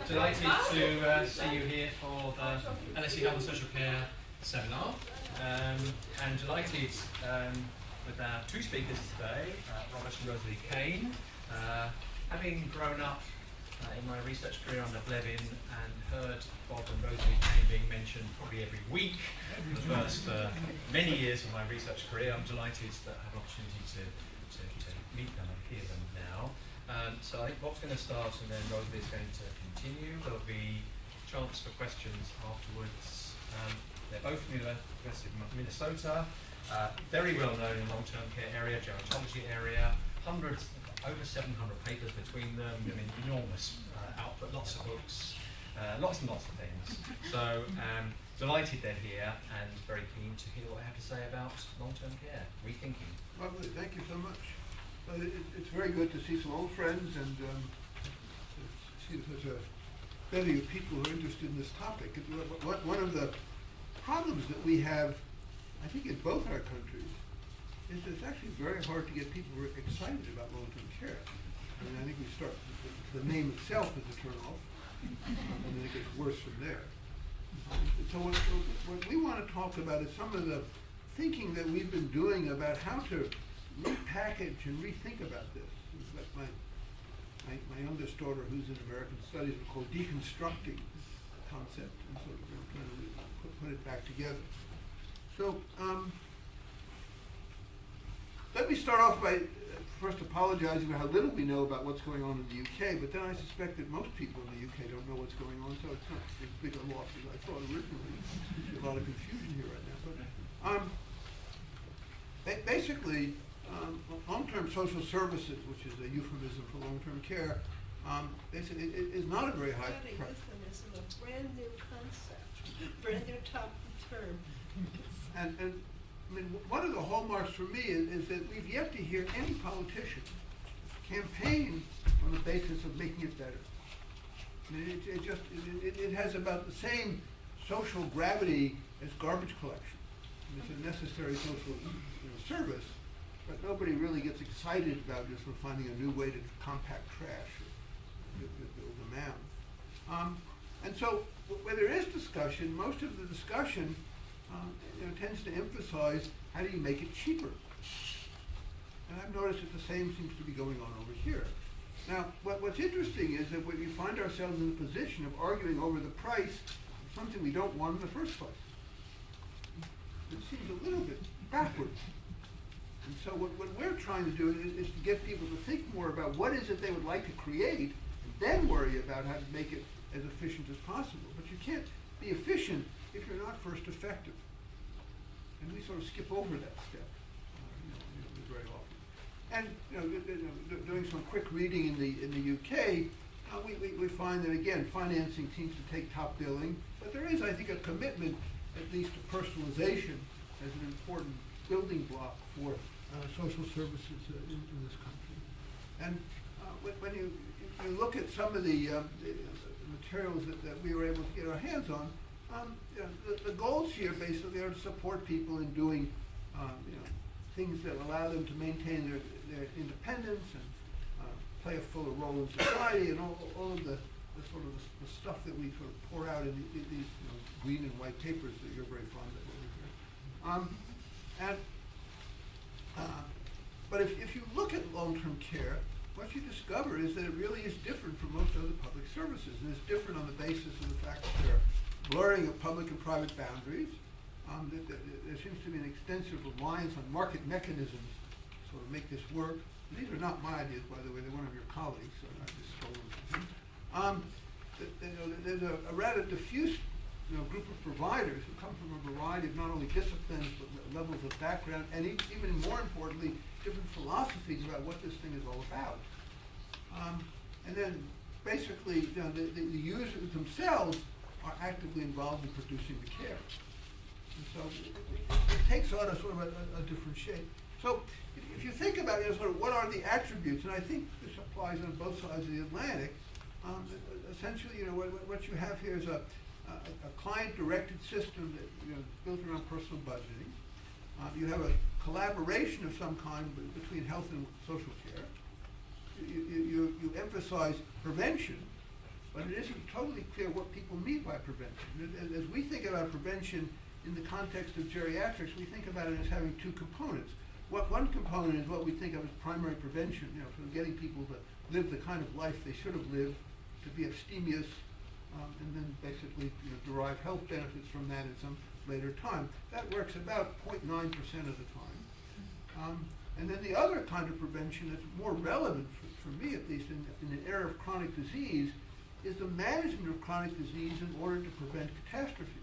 Delighted to see you here for the LSE Health and Social Care seminar, and delighted with our two speakers today, Robert and Rosaline Kane. Having grown up in my research career under Blevin and heard Bob and Rosaline Kane being mentioned probably every week for the first many years of my research career, I'm delighted that I have an opportunity to meet them and hear them now. So I think Bob's going to start and then Rosalie is going to continue. There'll be a chance for questions afterwards. They're both from the University of Minnesota, very well known in long-term care area, gerontology area, hundreds, over 700 papers between them, I mean enormous output, lots of books, lots and lots of things. So delighted they're here and very keen to hear what they have to say about long-term care, rethinking. Lovely, thank you so much. It's very good to see some old friends and see such a bevy of people who are interested in this topic. One of the problems that we have, I think, in both our countries, is that it's actually very hard to get people who are excited about long-term care. I mean, I think we start, the name itself is a turn-off, and then it gets worse from there. So what we want to talk about is some of the thinking that we've been doing about how to repackage and rethink about this. It's like my youngest daughter, who's in American Studies, would call deconstructing the concept and sort of trying to put it back together. So let me start off by first apologizing for how little we know about what's going on in the UK, but then I suspect that most people in the UK don't know what's going on, so it's not as big a loss as I thought originally. There's a lot of confusion here right now. But basically, long-term social services, which is a euphemism for long-term care, it is not a very high price. Euphemism, a brand new concept, brand new top term. And I mean, one of the hallmarks for me is that we've yet to hear any politician campaign on the basis of making it better. I mean, it has about the same social gravity as garbage collection. It's a necessary social service, but nobody really gets excited about just finding a new way to compact trash or build a mound. And so where there is discussion, most of the discussion tends to emphasize how do you make it cheaper. And I've noticed that the same seems to be going on over here. Now, what's interesting is that we find ourselves in the position of arguing over the price of something we don't want in the first place. It seems a little bit backwards. And so what we're trying to do is to get people to think more about what is it they would like to create, and then worry about how to make it as efficient as possible. But you can't be efficient if you're not first effective. And we sort of skip over that step very often. And doing some quick reading in the UK, we find that again financing seems to take top billing, but there is, I think, a commitment at least to personalization as an important building block for social services in this country. And when you look at some of the materials that we were able to get our hands on, the goals here basically are to support people in doing things that allow them to maintain their independence and play a fuller role in society, and all of the sort of the stuff that we sort of pour out in these green and white papers that you're very fond of over here. But if you look at long-term care, what you discover is that it really is different from most other public services, and it's different on the basis of the fact that there are blurring of public and private boundaries. There seems to be an extensive reliance on market mechanisms to sort of make this work. And these are not my ideas, by the way, they're one of your colleagues, so I just stole them from them. There's a rather diffuse group of providers who come from a variety of not only disciplines but levels of background, and even more importantly, different philosophies about what this thing is all about. And then basically, the users themselves are actively involved in producing the care. And so it takes on a sort of a different shape. So if you think about sort of what are the attributes, and I think this applies on both sides of the Atlantic, essentially, what you have here is a client-directed system that is built around personal budgeting. You have a collaboration of some kind between health and social care. You emphasize prevention, but it isn't totally clear what people mean by prevention. As we think about prevention in the context of geriatrics, we think about it as having two components. One component is what we think of as primary prevention, sort of getting people to live the kind of life they should have lived, to be abstemious, and then basically derive health benefits from that at some later time. That works about 0.9% of the time. And then the other kind of prevention that's more relevant, for me at least, in an era of chronic disease, is the management of chronic disease in order to prevent catastrophes.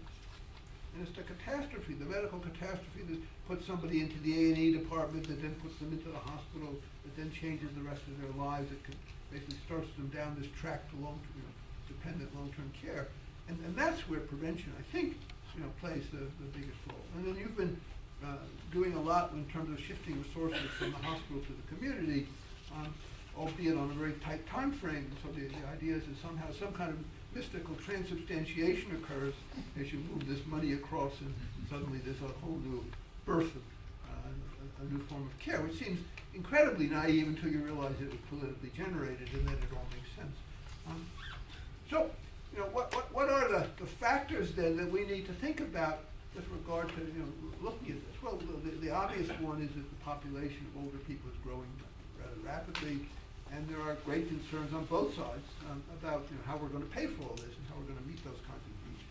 And it's the catastrophe, the medical catastrophe that puts somebody into the A&E department, that then puts them into the hospital, that then changes the rest of their lives, that basically starts them down this track to dependent long-term care. And that's where prevention, I think, plays the biggest role. And then you've been doing a lot in terms of shifting resources from the hospital to the community, albeit on a very tight time frame. So the idea is that somehow some kind of mystical transubstantiation occurs as you move this money across, and suddenly there's a whole new birth of a new form of care, which seems incredibly naive until you realize it was politically generated and that it all makes sense. So, what are the factors then that we need to think about with regard to looking at this? Well, the obvious one is that the population of older people is growing rather rapidly, and there are great concerns on both sides about how we're going to pay for all this and how we're going to meet those kinds of needs.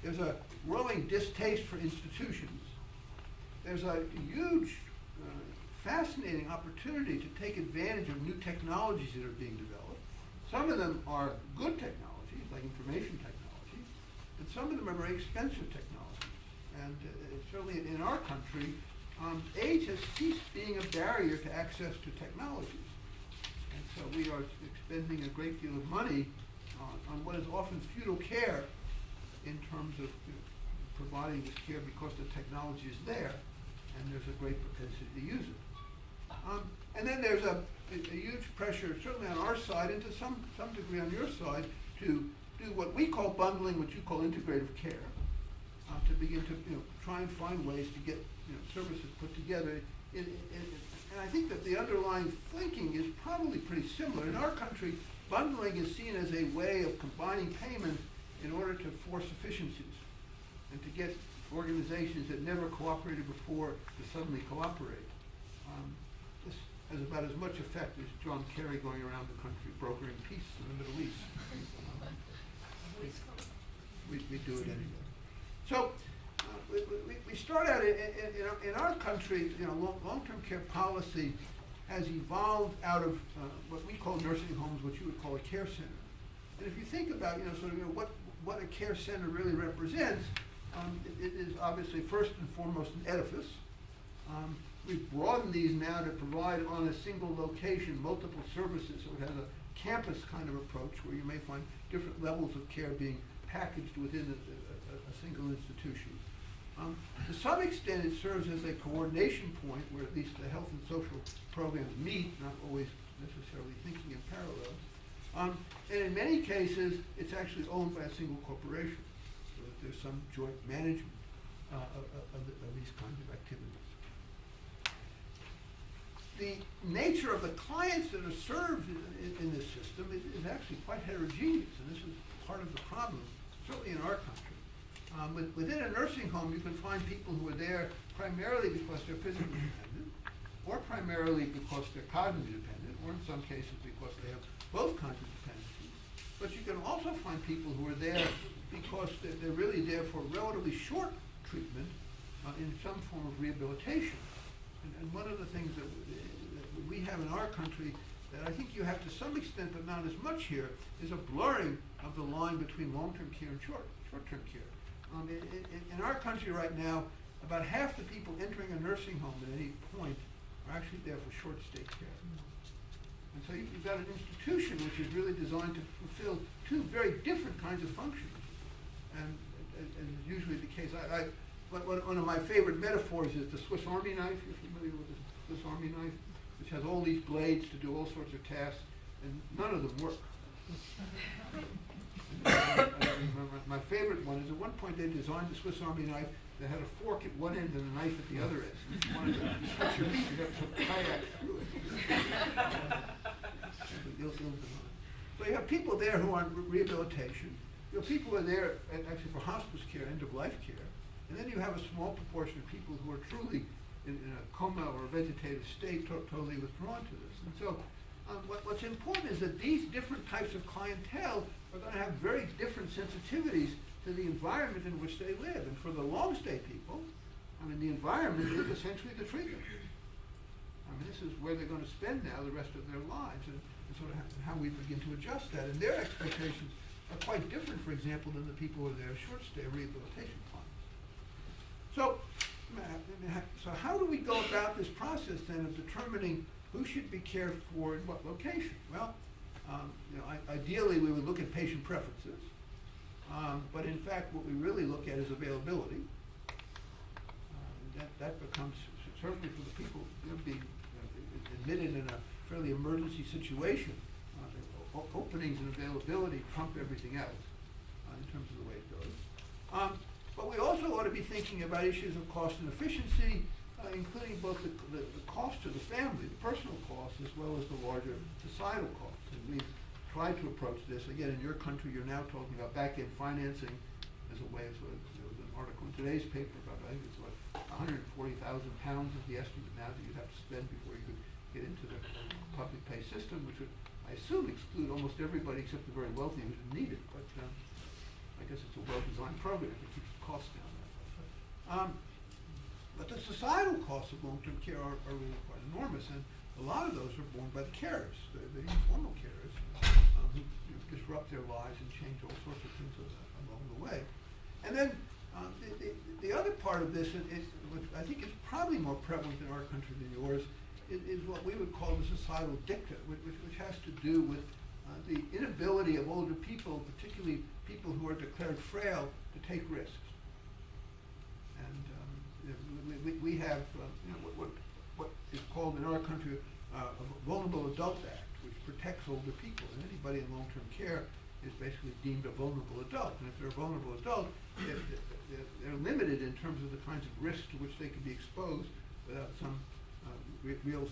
There's a growing distaste for institutions. There's a huge, fascinating opportunity to take advantage of new technologies that are being developed. Some of them are good technologies, like information technology, but some of them are very expensive technologies. And certainly in our country, age has ceased being a barrier to access to technologies. And so we are expending a great deal of money on what is often futile care in terms of providing this care because the technology is there and there's a great propensity to use it. And then there's a huge pressure, certainly on our side and to some degree on your side, to do what we call bundling, what you call integrative care, to begin to try and find ways to get services put together. And I think that the underlying thinking is probably pretty similar. In our country, bundling is seen as a way of combining payments in order to force efficiencies and to get organizations that never cooperated before to suddenly cooperate. This has about as much effect as John Kerry going around the country brokering peace in the Middle East. We do it anyway. So we start out in our country, long-term care policy has evolved out of what we call nursing homes, what you would call a care center. And if you think about, what a care center really represents, it is obviously first and foremost an edifice. We've broadened these now to provide on a single location multiple services, so it has a campus kind of approach where you may find different levels of care being packaged within a single institution. To some extent, it serves as a coordination point where at least the health and social programs meet, not always necessarily thinking in parallel. And in many cases, it's actually owned by a single corporation, so that there's some joint management of these kinds of activities. The nature of the clients that are served in this system is actually quite heterogeneous, and this is part of the problem, certainly in our country. Within a nursing home, you can find people who are there primarily because they're physically dependent, or primarily because they're cognitively dependent, or in some cases because they have both kinds of dependencies. But you can also find people who are there because they're really there for relatively short treatment in some form of rehabilitation. And one of the things that we have in our country that I think you have to some extent, but not as much here, is a blurring of the line between long-term care and short-term care. In our country right now, about half the people entering a nursing home at any point are actually there for short stay care. And so you've got an institution which is really designed to fulfill two very different kinds of functions. And as is usually the case, one of my favorite metaphors is the Swiss Army knife. You're familiar with the Swiss Army knife, which has all these blades to do all sorts of tasks, and none of them work. I remember my favorite one is at one point they designed the Swiss Army knife that had a fork at one end and a knife at the other end. If you wanted to cut your meat, you'd have to kayak through it. So you have people there who are on rehabilitation. You have people who are there actually for hospice care, end-of-life care. And then you have a small proportion of people who are truly in a coma or a vegetative state, totally withdrawn to this. And so what's important is that these different types of clientele are going to have very different sensitivities to the environment in which they live. And for the long-stay people, I mean, the environment is essentially the treatment. I mean, this is where they're going to spend now the rest of their lives, and sort of how we begin to adjust that. And their expectations are quite different, for example, than the people who are there short-stay rehabilitation clients. So how do we go about this process then of determining who should be cared for in what location? Well, ideally we would look at patient preferences, but in fact what we really look at is availability. That becomes, certainly for the people being admitted in a fairly emergency situation, openings and availability trump everything else in terms of the way it goes. But we also ought to be thinking about issues of cost and efficiency, including both the cost to the family, the personal costs, as well as the larger societal costs. And we've tried to approach this. Again, in your country, you're now talking about back-end financing as a way of there was an article in today's paper about, I think it's what, £140,000 is the estimate now that you'd have to spend before you could get into the public pay system, which would, I assume, exclude almost everybody except the very wealthy who didn't need it. But I guess it's a well-designed program that keeps the costs down. But the societal costs of long-term care are really quite enormous, and a lot of those are borne by the carers, the informal carers, who disrupt their lives and change all sorts of things along the way. And then the other part of this, which I think is probably more prevalent in our country than yours, is what we would call the societal dicta, which has to do with the inability of older people, particularly people who are declared frail, to take risks. And we have what is called in our country a Vulnerable Adult Act, which protects older people. And anybody in long-term care is basically deemed a vulnerable adult. And if they're a vulnerable adult, they're limited in terms of the kinds of risks to which they can be exposed without some real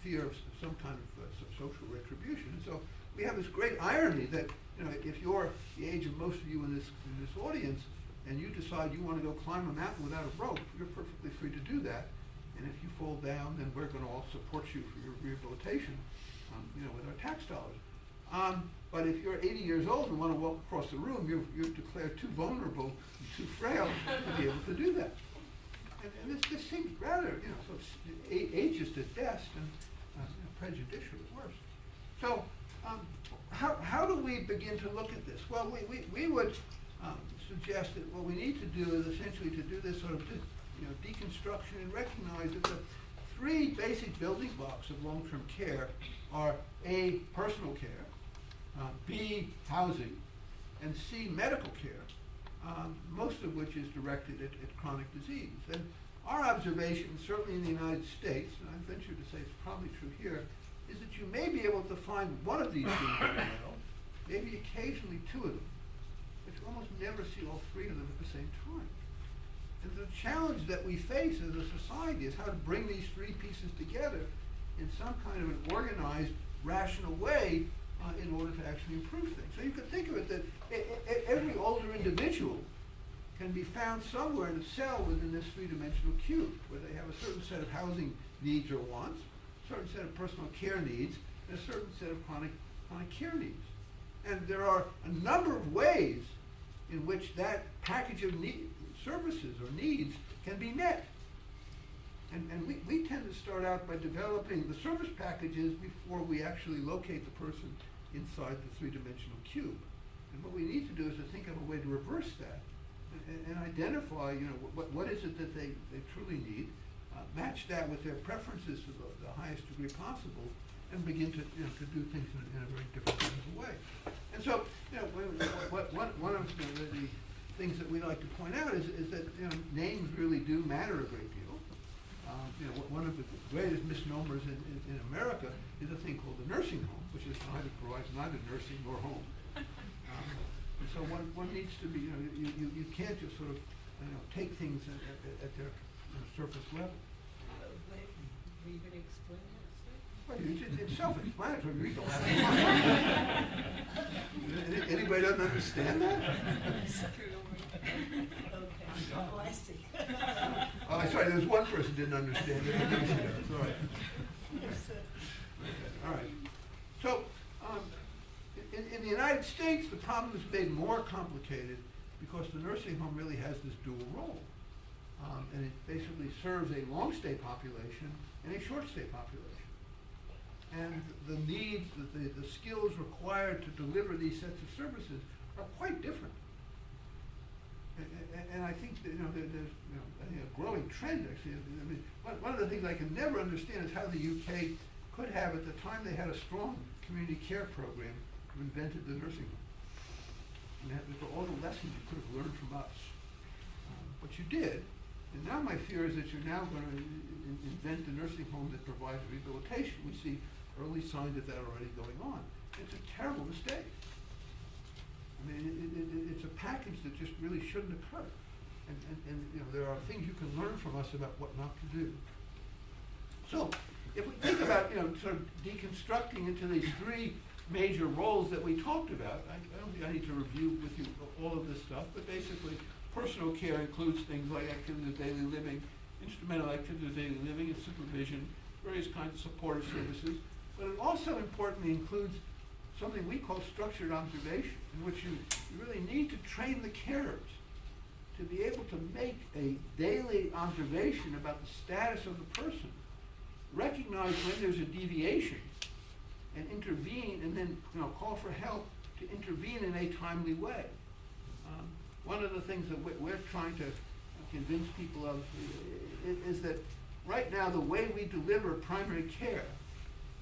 fear of some kind of social retribution. And so we have this great irony that if you're the age of most of you in this audience, and you decide you want to go climb a mountain without a rope, you're perfectly free to do that. And if you fall down, then we're going to all support you for your rehabilitation, with our tax dollars. But if you're 80 years old and want to walk across the room, you're declared too vulnerable, too frail to be able to do that. And this seems rather, so it's ageist at best and prejudicial at worst. So how do we begin to look at this? Well, we would suggest that what we need to do is essentially to do this sort of deconstruction and recognize that the three basic building blocks of long-term care are A, personal care, B, housing, and C, medical care, most of which is directed at chronic disease. And our observation, certainly in the United States, and I venture to say it's probably true here, is that you may be able to find one of these being done well, maybe occasionally two of them, but you almost never see all three of them at the same time. And the challenge that we face as a society is how to bring these three pieces together in some kind of an organized, rational way in order to actually improve things. So you can think of it that every older individual can be found somewhere in a cell within this three-dimensional cube, where they have a certain set of housing needs or wants, a certain set of personal care needs, and a certain set of chronic care needs. And there are a number of ways in which that package of services or needs can be met. And we tend to start out by developing the service packages before we actually locate the person inside the three-dimensional cube. And what we need to do is to think of a way to reverse that and identify, what is it that they truly need, match that with their preferences to the highest degree possible, and begin to do things in a very different kind of way. And so, one of the things that we like to point out is that names really do matter a great deal. One of the greatest misnomers in America is a thing called the nursing home, which provides neither nursing nor home. And so one needs to be, you can't just sort of take things at their surface level. Were you going to explain that? Well, it's self-explanatory. Read the last line. Anybody doesn't understand that? Okay, oh, I see. Oh, sorry, there's one person didn't understand it. Sorry. Yes, All right. So, in the United States, the problem is made more complicated because the nursing home really has this dual role. And it basically serves a long-stay population and a short-stay population. And the needs, the skills required to deliver these sets of services are quite different. And I think that, there's I think a growing trend actually. I mean, one of the things I can never understand is how the UK could have, at the time they had a strong community care program, invented the nursing home. And that was all the lessons you could have learned from us. But you did, and now my fear is that you're now going to invent a nursing home that provides rehabilitation. We see early signs of that already going on. It's a terrible mistake. I mean, it's a package that just really shouldn't occur. And there are things you can learn from us about what not to do. So, if we think about, sort of deconstructing into these three major roles that we talked about, I don't think I need to review with you all of this stuff, but basically, personal care includes things like activities of daily living, instrumental activities of daily living and supervision, various kinds of supportive services, but it also importantly includes something we call structured observation, in which you really need to train the carers to be able to make a daily observation about the status of the person, recognize when there's a deviation, and intervene, and then call for help to intervene in a timely way. One of the things that we're trying to convince people of is that right now the way we deliver primary care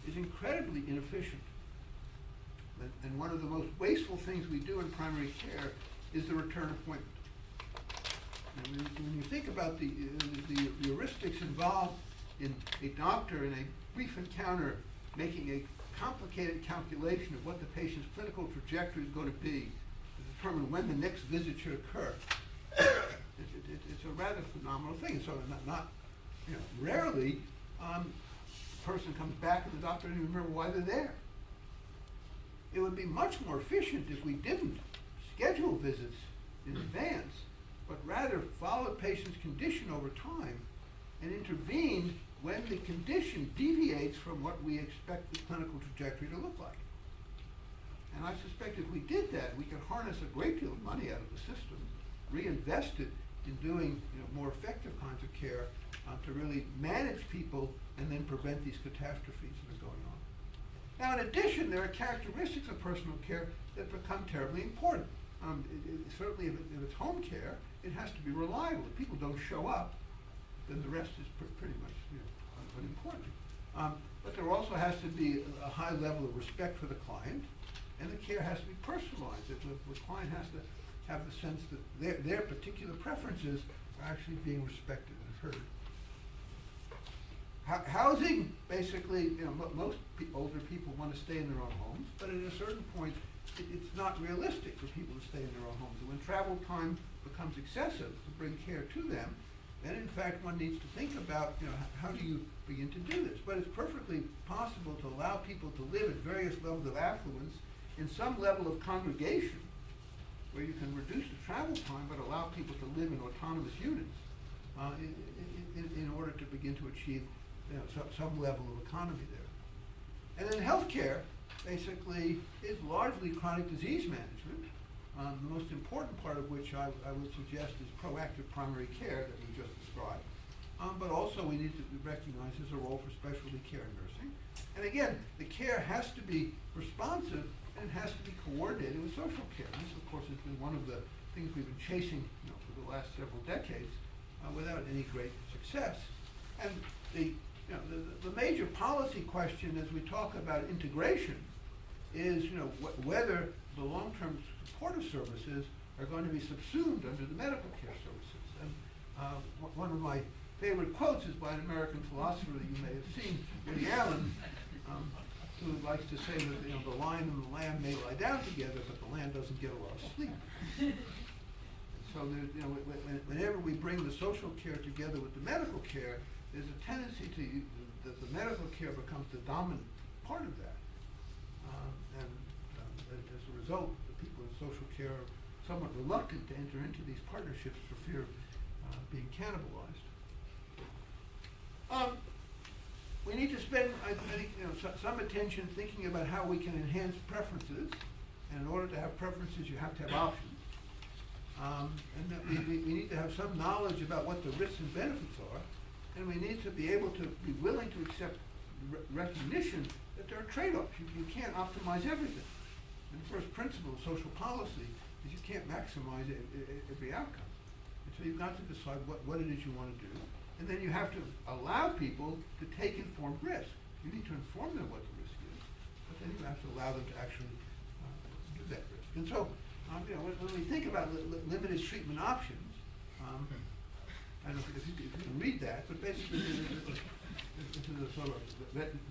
is incredibly inefficient. And one of the most wasteful things we do in primary care is the return appointment. When you think about the heuristics involved in a doctor in a brief encounter making a complicated calculation of what the patient's clinical trajectory is going to be to determine when the next visit should occur, it's a rather phenomenal thing. So not rarely, a person comes back and the doctor doesn't even remember why they're there. It would be much more efficient if we didn't schedule visits in advance, but rather follow the patient's condition over time and intervened when the condition deviates from what we expect the clinical trajectory to look like. And I suspect if we did that, we could harness a great deal of money out of the system, reinvest it in doing more effective kinds of care to really manage people and then prevent these catastrophes that are going on. Now, in addition, there are characteristics of personal care that become terribly important. Certainly, if it's home care, it has to be reliable. If people don't show up, then the rest is pretty much unimportant. But there also has to be a high level of respect for the client, and the care has to be personalized. The client has to have the sense that their particular preferences are actually being respected and heard. Housing, basically, most older people want to stay in their own homes, but at a certain point, it's not realistic for people to stay in their own homes. And when travel time becomes excessive to bring care to them, then in fact one needs to think about, how do you begin to do this? But it's perfectly possible to allow people to live at various levels of affluence in some level of congregation, where you can reduce the travel time but allow people to live in autonomous units in order to begin to achieve some level of economy there. And then healthcare basically is largely chronic disease management, the most important part of which I would suggest is proactive primary care that we just described. But also we need to recognize there's a role for specialty care and nursing. And again, the care has to be responsive and it has to be coordinated with social care. And this, of course, has been one of the things we've been chasing for the last several decades without any great success. And the major policy question as we talk about integration is whether the long-term supportive services are going to be subsumed under the medical care services. And one of my favorite quotes is by an American philosopher that you may have seen, Woody Allen, who likes to say that the lion and the lamb may lie down together, but the lamb doesn't get a lot of sleep. So whenever we bring the social care together with the medical care, there's a tendency that the medical care becomes the dominant part of that. as a result, the people in social care are somewhat reluctant to enter into these partnerships for fear of being cannibalized. We need to spend, I think, some attention thinking about how we can enhance preferences. And in order to have preferences, you have to have options. And that we need to have some knowledge about what the risks and benefits are. And we need to be able to be willing to accept recognition that there are trade-offs. You can't optimize everything. And the first principle of social policy is you can't maximize every outcome. And so you've got to decide what it is you want to do. And then you have to allow people to take informed risk. You need to inform them what the risk is, but then you have to allow them to actually do that risk. And so, when we think about limited treatment options, I don't know if you can read that, but basically this is a sort of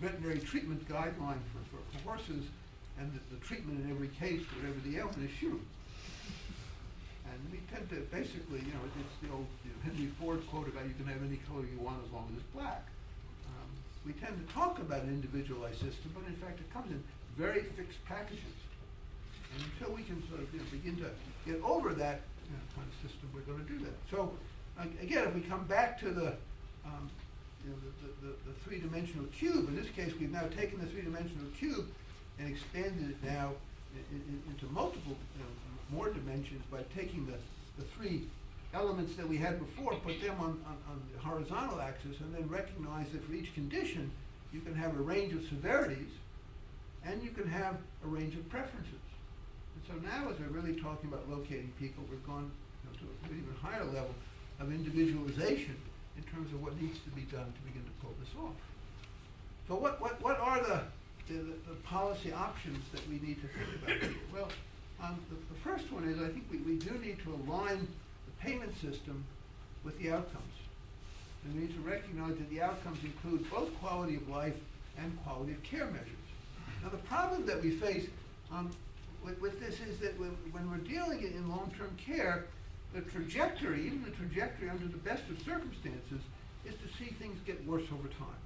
veterinary treatment guideline for horses, and the treatment in every case, whatever the ailment is, shoot 'em. And we tend to basically, it's the old Henry Ford quote about you can have any color you want as long as it's black. We tend to talk about an individualized system, but in fact it comes in very fixed packages. And until we can sort of begin to get over that kind of system, we're going to do that. So again, if we come back to the three-dimensional cube, in this case we've now taken the three-dimensional cube and expanded it now into multiple more dimensions by taking the three elements that we had before, put them on the horizontal axis, and then recognize that for each condition you can have a range of severities and you can have a range of preferences. And so now as we're really talking about locating people, we've gone to an even higher level of individualization in terms of what needs to be done to begin to pull this off. So what are the policy options that we need to think about here? Well, the first one is I think we do need to align the payment system with the outcomes. And we need to recognize that the outcomes include both quality of life and quality of care measures. Now the problem that we face with this is that when we're dealing in long-term care, the trajectory, even the trajectory under the best of circumstances, is to see things get worse over time.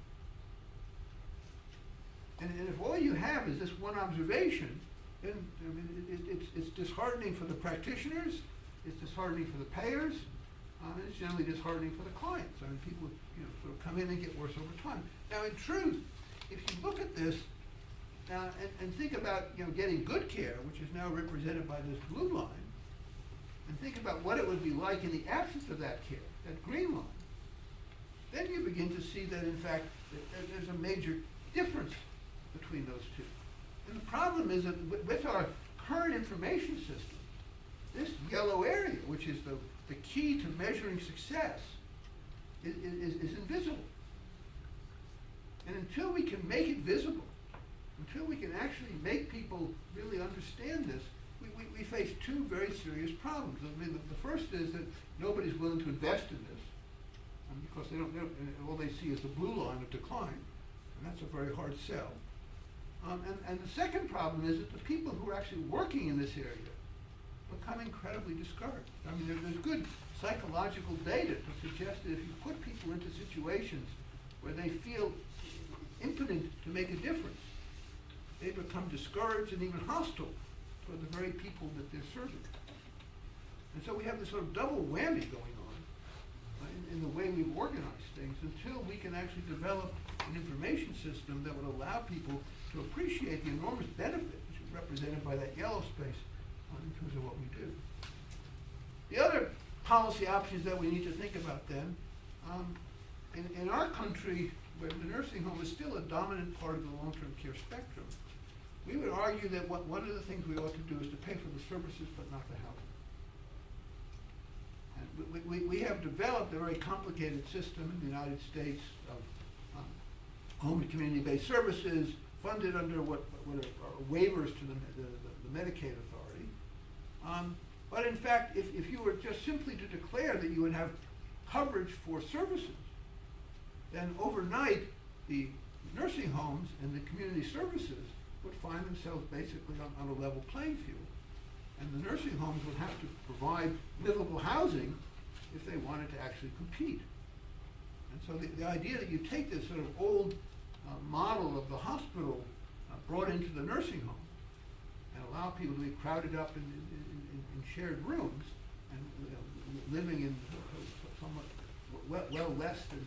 And if all you have is this one observation, then it's disheartening for the practitioners, it's disheartening for the payers, and it's generally disheartening for the clients. I mean, people sort of come in and get worse over time. Now, in truth, if you look at this and think about getting good care, which is now represented by this blue line, and think about what it would be like in the absence of that care, that green line, then you begin to see that in fact there's a major difference between those two. And the problem is that with our current information system, this yellow area, which is the key to measuring success, is invisible. And until we can make it visible, until we can actually make people really understand this, we face two very serious problems. I mean, the first is that nobody's willing to invest in this because they don't all they see is the blue line of decline, and that's a very hard sell. And the second problem is that the people who are actually working in this area become incredibly discouraged. I mean, there's good psychological data to suggest that if you put people into situations where they feel impotent to make a difference, they become discouraged and even hostile toward the very people that they're serving. And so we have this sort of double whammy going on in the way we've organized things until we can actually develop an information system that would allow people to appreciate the enormous benefit, which is represented by that yellow space, in terms of what we do. The other policy options that we need to think about then, in our country, where the nursing home is still a dominant part of the long-term care spectrum, we would argue that one of the things we ought to do is to pay for the services but not the housing. And we have developed a very complicated system in the United States of home and community-based services funded under what are waivers to the Medicaid authority. But in fact, if you were just simply to declare that you would have coverage for services, then overnight the nursing homes and the community services would find themselves basically on a level playing field. And the nursing homes would have to provide livable housing if they wanted to actually compete. And so the idea that you take this sort of old model of the hospital brought into the nursing home, and allow people to be crowded up in shared rooms and living in somewhat well less than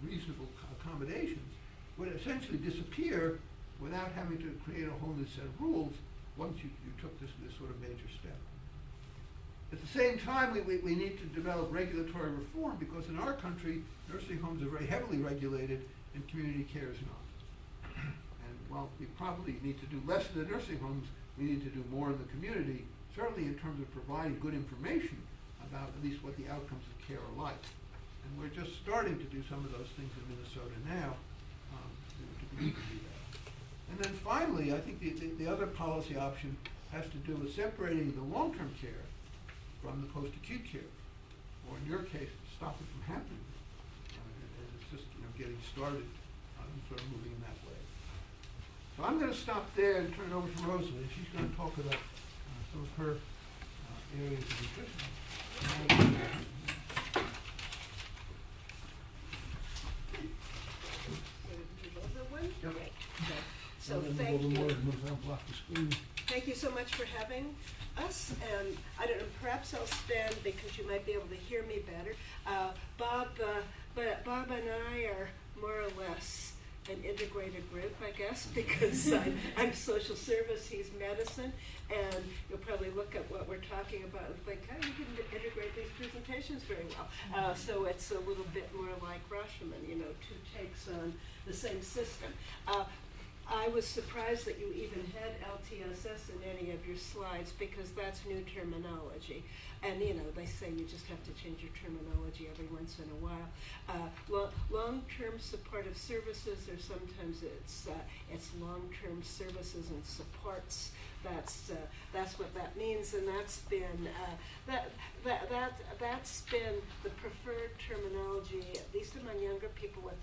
reasonable accommodations would essentially disappear without having to create a whole new set of rules once you took this sort of major step. At the same time, we need to develop regulatory reform because in our country, nursing homes are very heavily regulated and community care is not. And while we probably need to do less in the nursing homes, we need to do more in the community, certainly in terms of providing good information about at least what the outcomes of care are like. And we're just starting to do some of those things in Minnesota now to begin to do that. And then finally, I think the other policy option has to do with separating the long-term care from the post-acute care, or in your case, stop it from happening. And it's just getting started and sort of moving in that way. So I'm going to stop there and turn it over to Rosaline. She's going to talk about some of her areas of interest. Yep. Great. So thank you. Thank you so much for having us, and I don't know, perhaps I'll stand because you might be able to hear me better. Bob and I are more or less an integrated group, I guess, because I'm social service, he's medicine, and you'll probably look at what we're talking about and think, oh, you didn't integrate these presentations very well. So it's a little bit more like Rashomon, two takes on the same system. I was surprised that you even had LTSS in any of your slides because that's new terminology. And they say you just have to change your terminology every once in a while. Long-term supportive services, or sometimes it's long-term services and supports. That's what that means, and that's been that's been the preferred terminology, at least among younger people with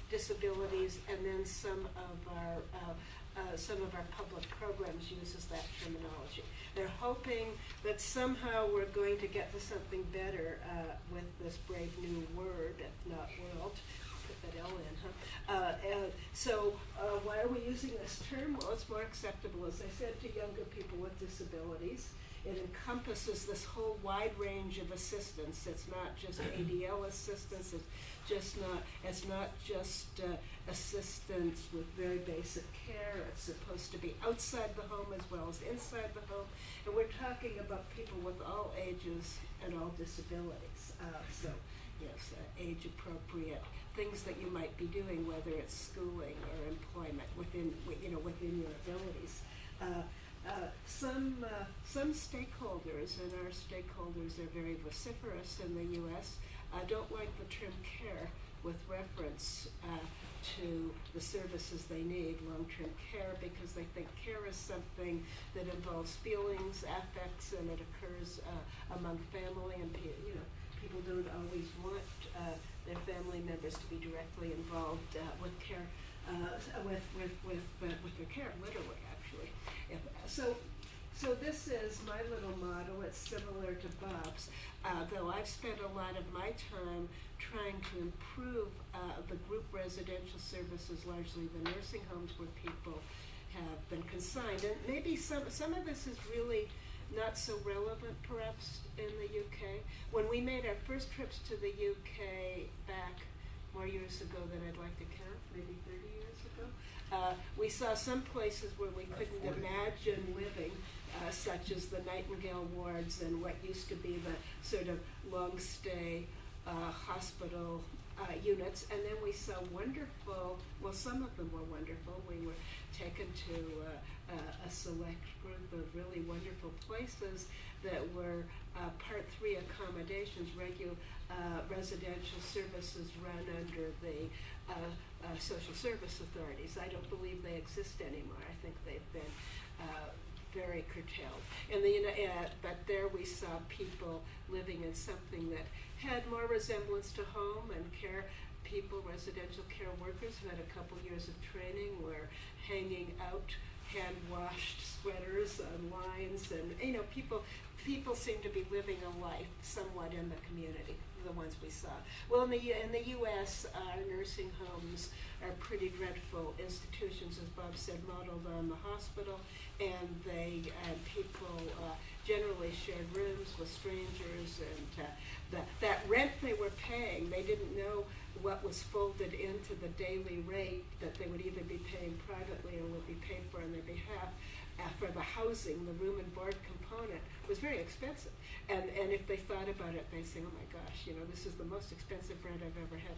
disabilities, and then some of our public programs uses that terminology. They're hoping that somehow we're going to get to something better with this brave new word, if not world. Put that L in, So why are we using this term? Well, it's more acceptable, as I said, to younger people with disabilities. It encompasses this whole wide range of assistance. It's not just ADL assistance. It's not just assistance with very basic care. It's supposed to be outside the home as well as inside the home. And we're talking about people with all ages and all disabilities. So yes, age appropriate things that you might be doing, whether it's schooling or employment within your abilities. Some stakeholders, and our stakeholders are very vociferous in the U.S., don't like the term care with reference to the services they need, long-term care, because they think care is something that involves feelings, affects, and it occurs among family, and people don't always want their family members to be directly involved with care, with their care, literally, actually. So this is my little model. It's similar to Bob's, though I've spent a lot of my time trying to improve the group residential services, largely the nursing homes where people have been consigned. And maybe some of this is really not so relevant, perhaps, in the UK. When we made our first trips to the UK back more years ago than I'd like to count, maybe 30 years ago, we saw some places where we couldn't imagine living, such as the Nightingale wards and what used to be the sort of long stay hospital units. And then we saw wonderful, well, some of them were wonderful. We were taken to a select group of really wonderful places that were Part 3 accommodations, residential services run under the social service authorities. I don't believe they exist anymore. I think they've been very curtailed. But there we saw people living in something that had more resemblance to home, and care people, residential care workers who had a couple years of training were hanging out hand-washed sweaters on lines, and people seem to be living a life somewhat in the community. the ones we saw. Well, in the U.S., our nursing homes are pretty dreadful institutions, as Bob said, modeled on the hospital, and people generally shared rooms with strangers, and that rent they were paying, they didn't know what was folded into the daily rate that they would either be paying privately or would be paid for on their behalf. For the housing, the room and board component was very expensive. And if they thought about it, they say, oh my gosh, this is the most expensive rent I've ever had,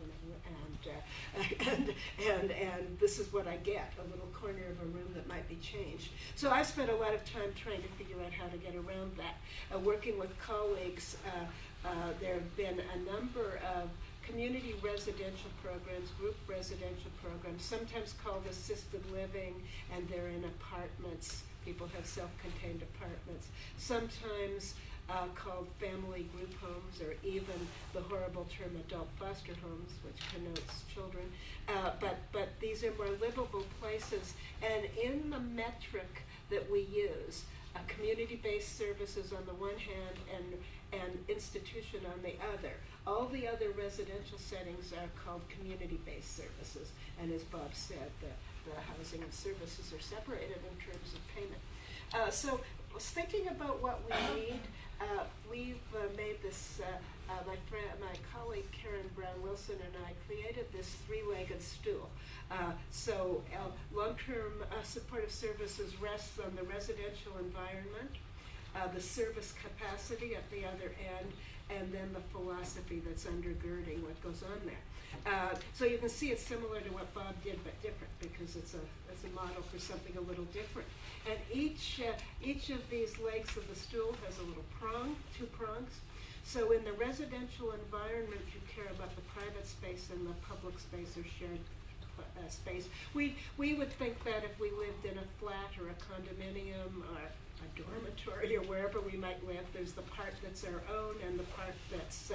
and this is what I get, a little corner of a room that might be changed. So I spent a lot of time trying to figure out how to get around that. Working with colleagues, there have been a number of community residential programs, group residential programs, sometimes called assisted living, and they're in apartments. People have self-contained apartments. Sometimes called family group homes, or even the horrible term adult foster homes, which connotes children. But these are more livable places, and in the metric that we use, community-based services on the one hand and institution on the other. All the other residential settings are called community-based services, and as Bob said, the housing and services are separated in terms of payment. So I was thinking about what we need. We've made this, my colleague Karen Brown-Wilson and I created this three-legged stool. So long-term supportive services rests on the residential environment, the service capacity at the other end, and then the philosophy that's undergirding what goes on there. So you can see it's similar to what Bob did, but different, because it's a model for something a little different. And each of these legs of the stool has a little prong, two prongs. So in the residential environment, you care about the private space and the public space or shared space. We would think that if we lived in a flat or a condominium or a dormitory or wherever we might live, there's the part that's our own and the part that's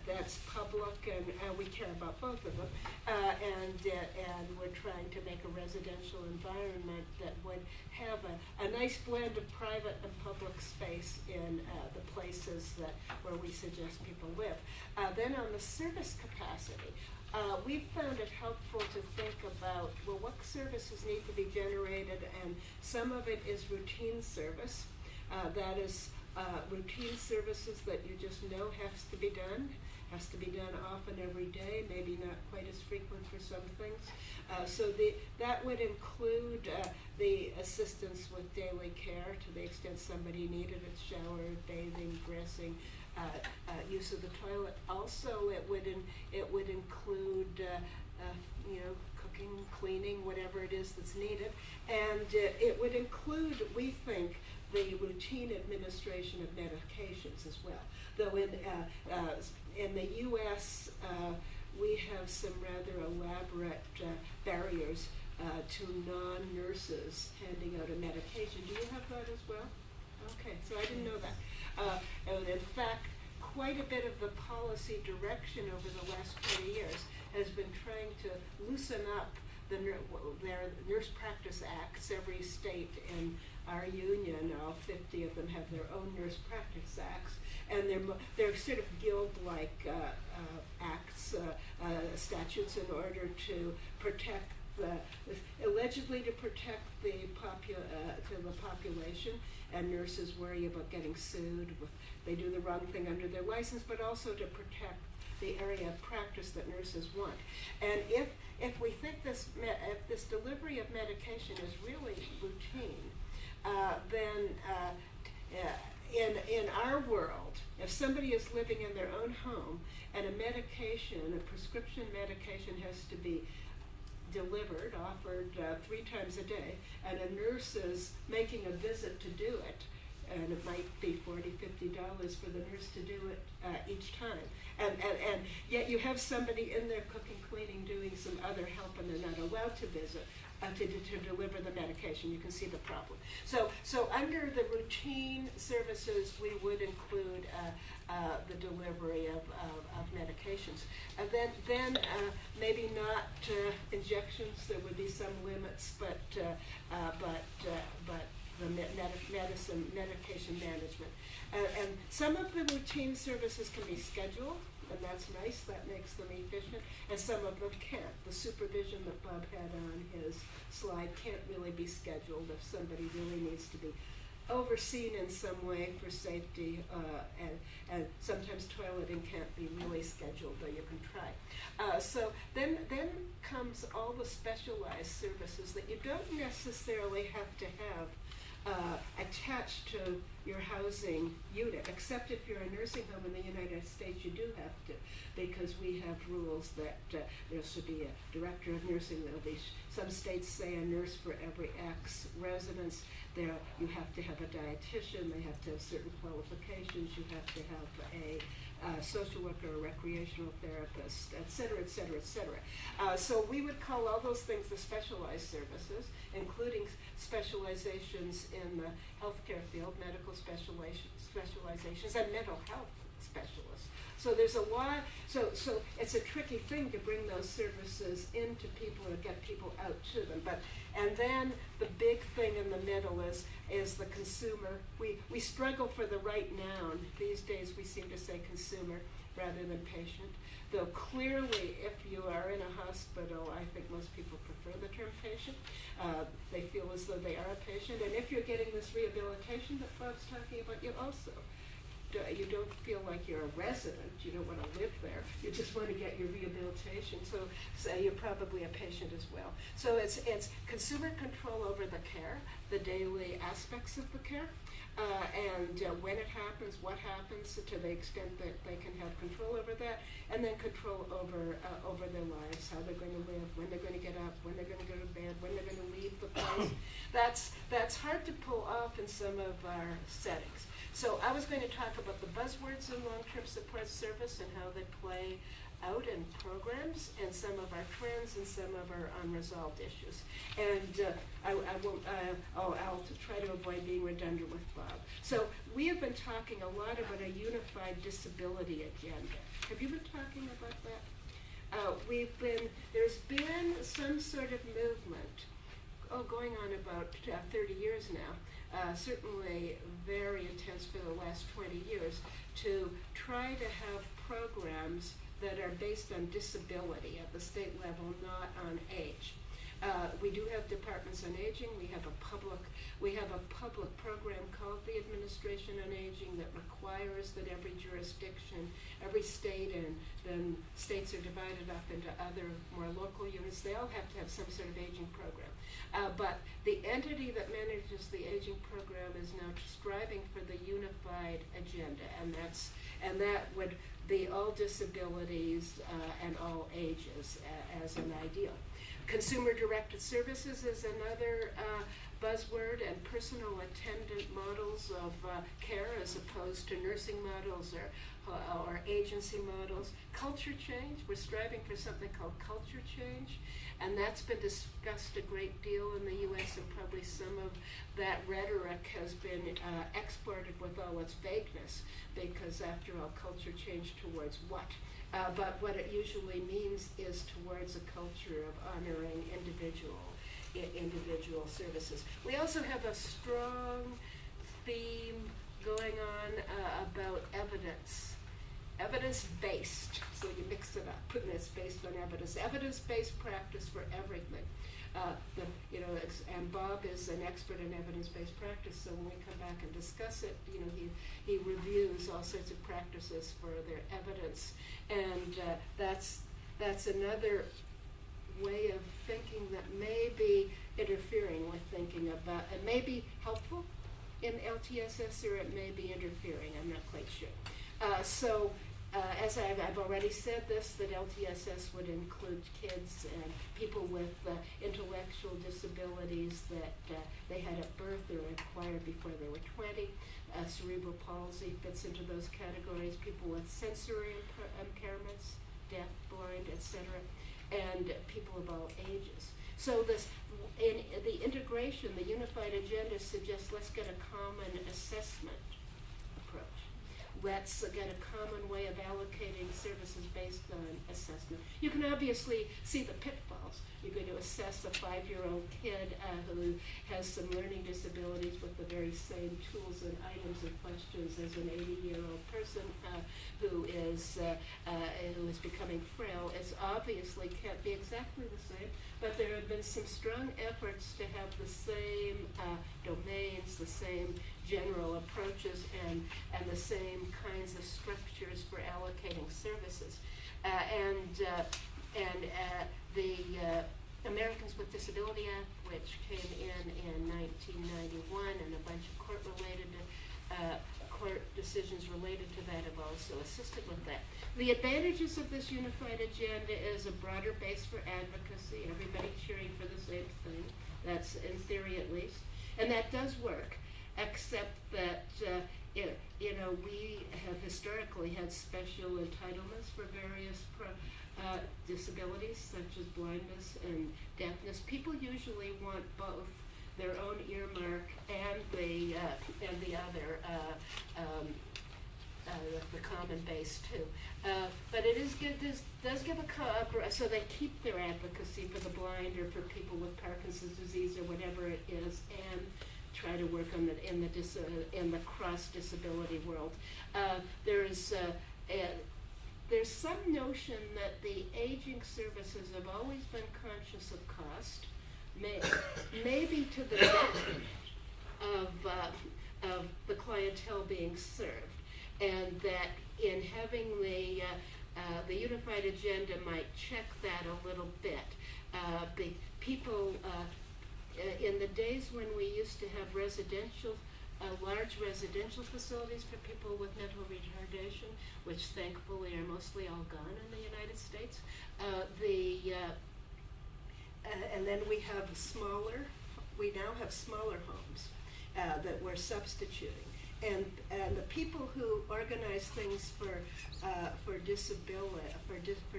that's public, and we care about both of them. And we're trying to make a residential environment that would have a nice blend of private and public space in the places where we suggest people live. Then on the service capacity, we've found it helpful to think about, well, what services need to be generated, and some of it is routine service. That is routine services that you just know has to be done often every day, maybe not quite as frequent for some things. So that would include the assistance with daily care to the extent somebody needed it, shower, bathing, dressing, use of the toilet. Also, it would include cooking, cleaning, whatever it is that's needed, and it would include, we think, the routine administration of medications as well. Though in the U.S. We have some rather elaborate barriers to non-nurses handing out a medication. Do you have that as well? Okay, so I didn't know that. And in fact, quite a bit of the policy direction over the last 20 years has been trying to loosen up their nurse practice acts. Every state in our union, all 50 of them, have their own nurse practice acts, and they're sort of guild-like acts, statutes, in order to protect allegedly to protect the population. And nurses worry about getting sued if they do the wrong thing under their license, but also to protect the area of practice that nurses want. And if we think if this delivery of medication is really routine, then in our world, if somebody is living in their own home and a prescription medication has to be delivered, offered 3 times a day, and a nurse is making a visit to do it, and it might be $40, $50 for the nurse to do it each time. And yet you have somebody in there cooking, cleaning, doing some other help, and they're not allowed to visit to deliver the medication. You can see the problem. So under the routine services, we would include the delivery of medications. Then maybe not injections. There would be some limits, but the medication management. And some of the routine services can be scheduled, and that's nice, that makes them efficient, and some of them can't. The supervision that Bob had on his slide can't really be scheduled if somebody really needs to be overseen in some way for safety, and sometimes toileting can't be really scheduled, though you can try. So then comes all the specialized services that you don't necessarily have to have attached to your housing unit, except if you're a nursing home in the United States, you do have to, because we have rules that there should be a director of nursing. There'll be some states say a nurse for every X residents. There, you have to have a dietitian. They have to have certain qualifications. You have to have a social worker, a recreational therapist, et cetera, et cetera, et cetera. So we would call all those things the specialized services, including specializations in the healthcare field, medical specializations, and mental health specialists. So there's a lot, so it's a tricky thing to bring those services into people or get people out to them. And then the big thing in the middle is the consumer. We struggle for the right noun. These days we seem to say consumer rather than patient. Though clearly if you are in a hospital, I think most people prefer the term patient. They feel as though they are a patient. And if you're getting this rehabilitation that Bob's talking about, you don't feel like you're a resident. You don't want to live there. You just want to get your rehabilitation. So you're probably a patient as well. So it's consumer control over the care, the daily aspects of the care, and when it happens, what happens, to the extent that they can have control over that, and then control over their lives, how they're going to live, when they're going to get up, when they're going to go to bed, when they're going to leave the place. That's hard to pull off in some of our settings. So I was going to talk about the buzzwords in long-term support service and how they play out in programs, and some of our trends and some of our unresolved issues. And I'll try to avoid being redundant with Bob. So we have been talking a lot about a unified disability agenda. Have you been talking about that? There's been some sort of movement, going on about 30 years now, certainly very intense for the last 20 years, to try to have programs that are based on disability at the state level, not on age. We do have departments on aging. We have a public program called the Administration on Aging that requires that every jurisdiction, every state, and then states are divided up into other more local units. They all have to have some sort of aging program. But the entity that manages the aging program is now striving for the unified agenda, and that would be all disabilities and all ages as an ideal. Consumer-directed services is another buzzword, and personal attendant models of care as opposed to nursing models or agency models. Culture change, we're striving for something called culture change, and that's been discussed a great deal in the US, and probably some of that rhetoric has been exported with all its vagueness, because after all, culture change towards what? But what it usually means is towards a culture of honoring individual services. We also have a strong theme going on about evidence-based. So you mix it up, and it's based on evidence. Evidence-based practice for everything. And Bob is an expert in evidence-based practice, so when we come back and discuss it, he reviews all sorts of practices for their evidence, and that's another way of thinking that may be interfering with thinking about, it may be helpful in LTSS, or it may be interfering, I'm not quite sure. As I've already said this, that LTSS would include kids and people with intellectual disabilities that they had at birth or acquired before they were 20. Cerebral palsy fits into those categories. People with sensory impairments, deaf, blind, etc., and people of all ages. So in the integration, the unified agenda suggests let's get a common assessment approach. Let's get a common way of allocating services based on assessment. You can obviously see the pitfalls. you're going to assess a 5-year-old kid who has some learning disabilities with the very same tools and items and questions as an 80-year-old person who is becoming frail. It's obviously can't be exactly the same, but there have been some strong efforts to have the same domains, the same general approaches, and the same kinds of structures for allocating services. The Americans with Disability Act, which came in 1991, and a bunch of court decisions related to that have also assisted with that. The advantages of this unified agenda is a broader base for advocacy, everybody cheering for the same thing. That's in theory at least, and that does work, except that we have historically had special entitlements for various disabilities such as blindness and deafness. People usually want both their own earmark and the other, the common base too. But it is good. This does give so they keep their advocacy for the blind or for people with Parkinson's disease or whatever it is, and try to work on in the cross disability world. There's some notion that the aging services have always been conscious of cost, maybe to the detriment of the clientele being served, and that in having the unified agenda might check that a little bit. The people in the days when we used to have large residential facilities for people with mental retardation, which thankfully are mostly all gone in the United States. And then we now have smaller homes that we're substituting. And the people who organize things for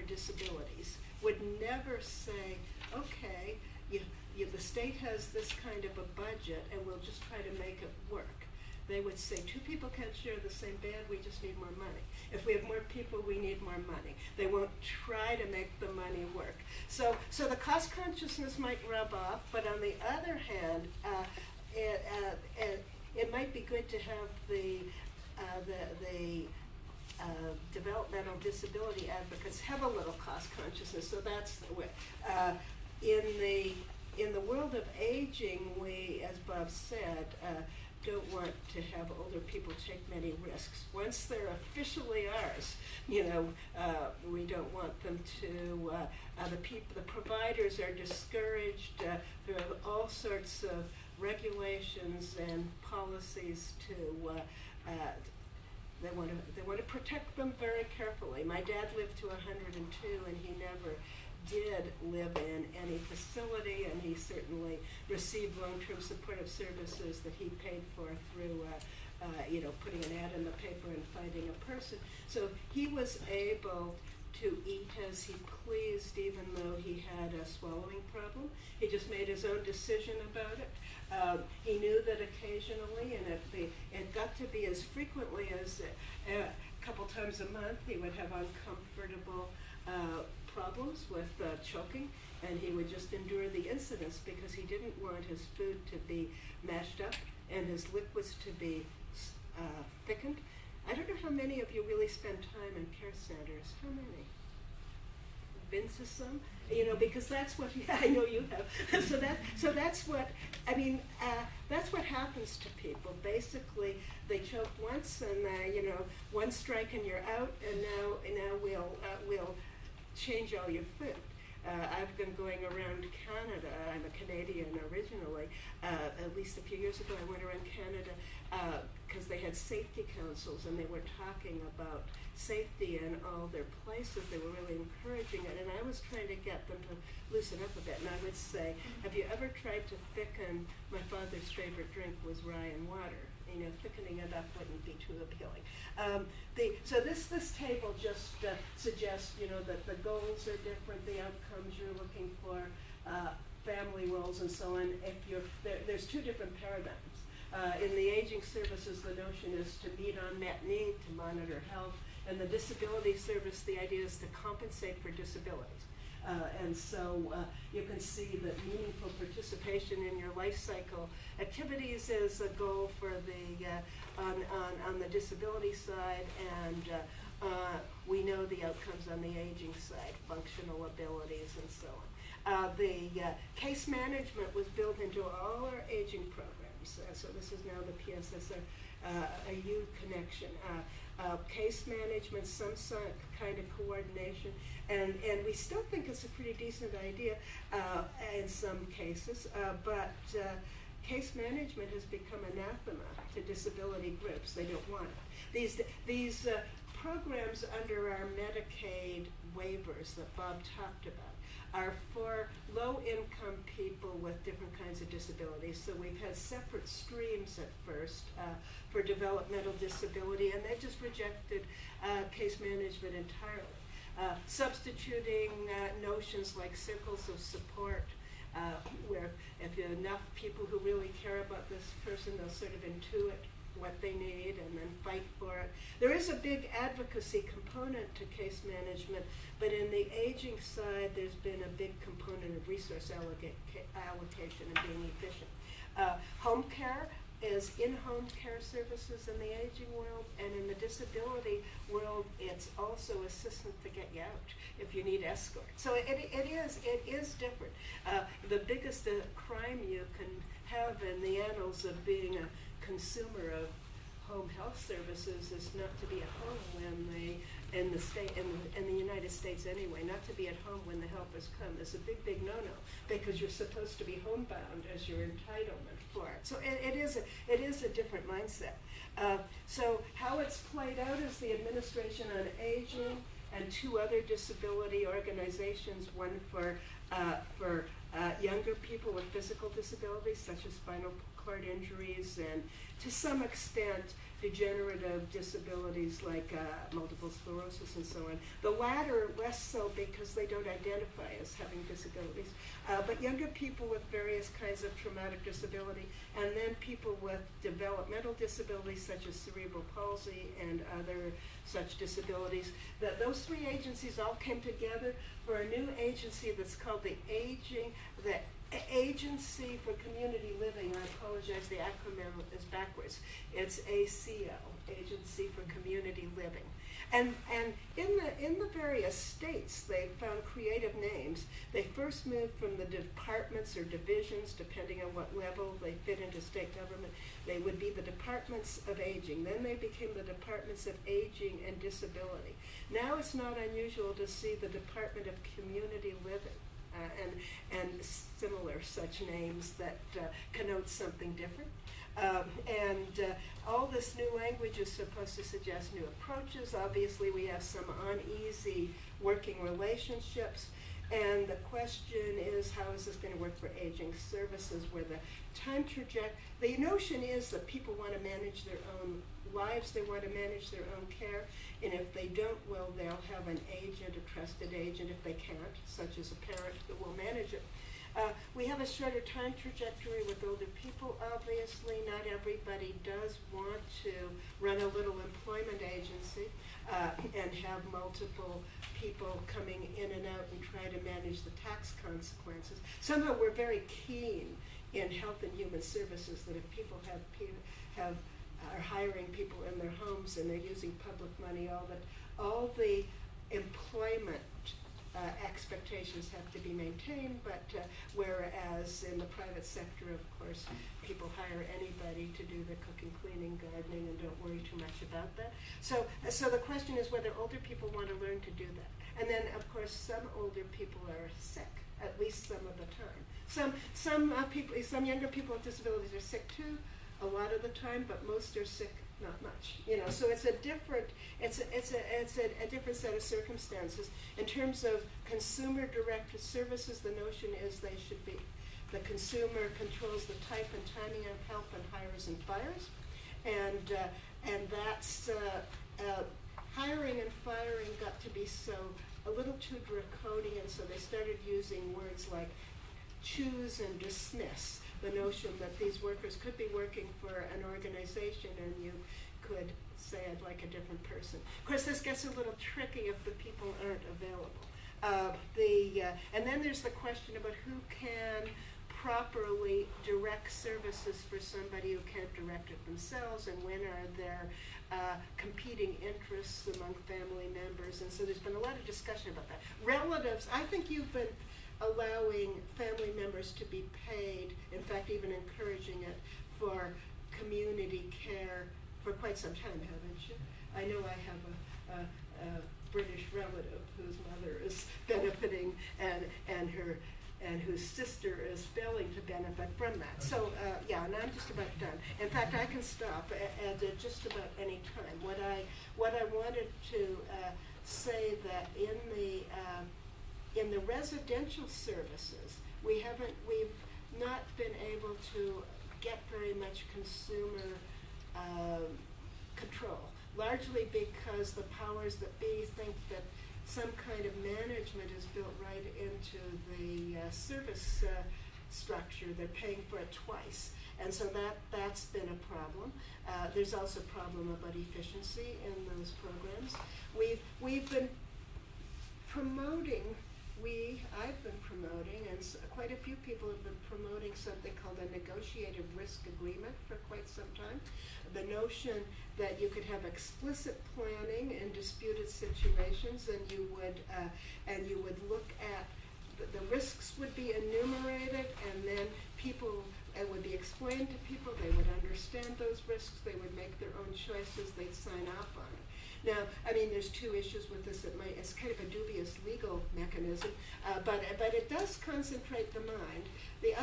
disabilities would never say, okay, the state has this kind of a budget and we'll just try to make it work. They would say, 2 people can't share the same bed, we just need more money. If we have more people, we need more money. They won't try to make the money work. So the cost consciousness might rub off, but on the other hand, it might be good to have the developmental disability advocates have a little cost consciousness. So that's the way. In the world of aging, we, as Bob said, don't want to have older people take many risks. Once they're officially ours, we don't want them to. The providers are discouraged. There are all sorts of regulations and policies to. They want to protect them very carefully. My dad lived to 102, and he never did live in any facility, and he certainly received long-term supportive services that he paid for through, putting an ad in the paper and finding a person. So he was able to eat as he pleased, even though he had a swallowing problem. He just made his own decision about it. He knew that occasionally, and it got to be as frequently as a couple times a month, he would have uncomfortable problems with choking, and he would just endure the incidents because he didn't want his food to be mashed up and his liquids to be thickened. I don't know how many of you really spend time in care centers. How many? Been to some? Because that's what, I know you have. So that's what, that's what happens to people. Basically, they choke once, and one strike and you're out, and now we'll change all your food. I've been going around Canada. I'm a Canadian originally. At least a few years ago, I went around Canada because they had safety councils, and they were talking about safety in all their places. They were really encouraging it, and I was trying to get them to loosen up a bit. And I would say, have you ever tried to thicken? My father's favorite drink was rye and water. Thickening it up wouldn't be too appealing. So this table just suggests, that the goals are different, the outcomes you're looking for, family roles, and so on. There's 2 different paradigms. In the aging services, the notion is to meet unmet need, to monitor health. And the disability service, the idea is to compensate for disabilities. And so you can see that meaningful participation in your life cycle activities is a goal for the on the disability side, and we know the outcomes on the aging side, functional abilities and so on. The case management was built into all our aging programs, so this is now the PSSR, a U connection. Case management, some kind of coordination, and we still think it's a pretty decent idea in some cases, but case management has become anathema to disability groups. They don't want it. These programs under our Medicaid waivers that Bob talked about are for low-income people with different kinds of disabilities. So we've had separate streams at first for developmental disability, and they just rejected case management entirely. Substituting notions like circles of support, where if you have enough people who really care about this person, they'll sort of intuit what they need and then fight for it. There is a big advocacy component to case management, but in the aging side, there's been a big component of resource allocation and being efficient. Home care is in-home care services in the aging world, and in the disability world, it's also assistance to get you out if you need escort. So it is different. The biggest crime you can have in the annals of being a consumer of home health services is not to be at home when in the United States anyway, not to be at home when the help has come. It's a big no-no, because you're supposed to be homebound as your entitlement for it. So it is a different mindset. So how it's played out is the Administration on Aging and two other disability organizations, one for younger people with physical disabilities such as spinal cord injuries, and to some extent degenerative disabilities like multiple sclerosis and so on. The latter less so because they don't identify as having disabilities, but younger people with various kinds of traumatic disability, and then people with developmental disabilities such as cerebral palsy and other such disabilities. Those three agencies all came together for a new agency that's called the Agency for Community Living. I apologize, the acronym is backwards. It's ACO, Agency for Community Living. And in the various states, they found creative names. They first moved from the departments or divisions, depending on what level they fit into state government. They would be the departments of aging. Then they became the departments of aging and disability. Now it's not unusual to see the Department of Community Living. And similar such names that connote something different. All this new language is supposed to suggest new approaches. Obviously, we have some uneasy working relationships. And the question is, how is this going to work for aging services, where the time trajectory, the notion is that people want to manage their own lives, they want to manage their own care, and if they don't, well, they'll have an agent, a trusted agent, if they can't, such as a parent who will manage it. We have a shorter time trajectory with older people. Obviously, not everybody does want to run a little employment agency and have multiple people coming in and out and try to manage the tax consequences. Somehow we're very keen in Health and Human Services that if people are hiring people in their homes and they're using public money, all the employment expectations have to be maintained, but whereas in the private sector, of course, people hire anybody to do the cooking, cleaning, gardening, and don't worry too much about that. So the question is whether older people want to learn to do that. And then, of course, some older people are sick, at least some of the time. Some younger people with disabilities are sick too, a lot of the time, but most are sick not much. So it's a different set of circumstances. In terms of consumer-directed services, the notion is they should be, the consumer controls the type and timing of help and hires and fires, and that's hiring and firing got to be a little too draconian, so they started using words like choose and dismiss. The notion that these workers could be working for an organization and you could say, I'd like a different person. Of course, this gets a little tricky if the people aren't available. And then there's the question about who can properly direct services for somebody who can't direct it themselves, and when are there competing interests among family members. And so there's been a lot of discussion about that. Relatives, I think you've been allowing family members to be paid, in fact even encouraging it, for community care for quite some time, haven't you? I know I have a British relative whose mother is benefiting and whose sister is failing to benefit from that. So, yeah, and I'm just about done. In fact, I can stop at just about any time. What I wanted to say that in the residential services, we've not been able to get very much consumer control, largely because the powers that be think that some kind of management is built right into the service structure. They're paying for it twice. And so that's been a problem. There's also a problem about efficiency in those programs. I've been promoting, and quite a few people have been promoting something called a negotiated risk agreement for quite some time. The notion that you could have explicit planning in disputed situations, and you would look at the risks would be enumerated, and then it would be explained to people. They would understand those risks. They would make their own choices. They'd sign off on it. Now, I mean, there's two issues with this. It's kind of a dubious legal mechanism, but it does concentrate the mind. The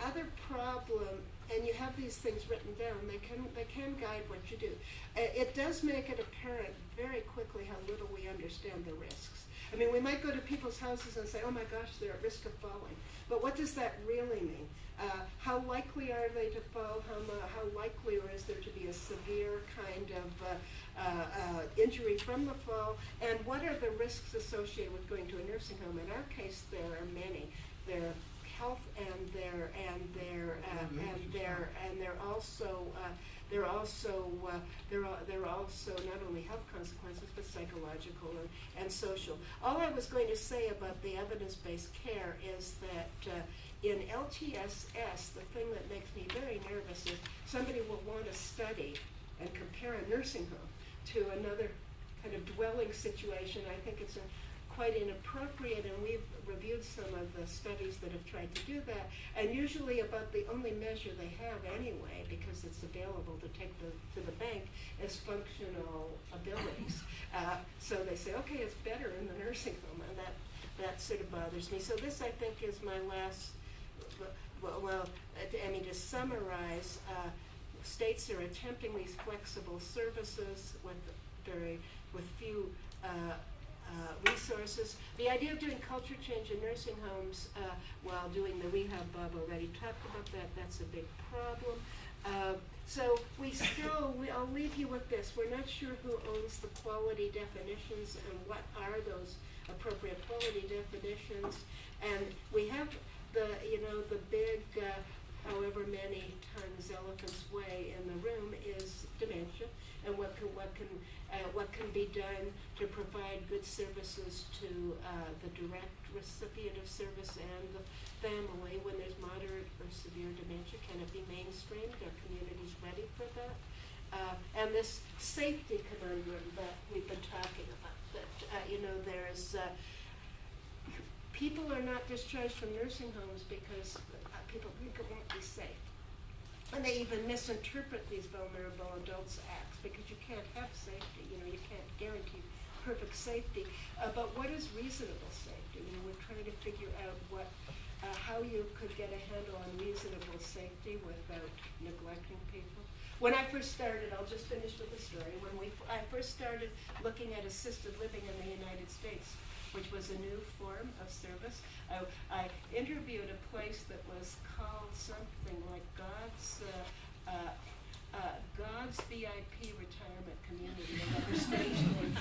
other problem, and you have these things written down, they can guide what you do. It does make it apparent very quickly how little we understand the risks. I mean, we might go to people's houses and say, oh my gosh, they're at risk of falling. But what does that really mean? How likely are they to fall? How likely is there to be a severe kind of injury from the fall? And what are the risks associated with going to a nursing home? In our case, there are many. There are health, and they're also not only health consequences but psychological and social. All I was going to say about the evidence-based care is that in LTSS, the thing that makes me very nervous is somebody will want to study and compare a nursing home to another kind of dwelling situation. I think it's quite inappropriate, and we've reviewed some of the studies that have tried to do that, and usually about the only measure they have anyway, because it's available to take to the bank, is functional abilities. So they say, okay, it's better in the nursing home, and that sort of bothers me. So this, I think, is my last, to summarize, states are attempting these flexible services with few resources. The idea of doing culture change in nursing homes while doing the rehab, Bob already talked about that. That's a big problem. So I'll leave you with this. We're not sure who owns the quality definitions and what are those appropriate quality definitions. And we have the big, however many tons elephant's way in the room is dementia, and what can be done to provide good services to the direct recipient of service and the family when there's moderate or severe dementia. Can it be mainstreamed? Are communities ready for that? And this safety conundrum that we've been talking about, that there's people are not discharged from nursing homes because people think it won't be safe. And they even misinterpret these Vulnerable Adults Acts because you can't have safety. You can't guarantee perfect safety. But what is reasonable safety? We're trying to figure out how you could get a handle on reasonable safety without neglecting people. When I first started, I'll just finish with a story. When I first started looking at assisted living in the United States, which was a new form of service, I interviewed a place that was called something like God's VIP Retirement Community, another stage name.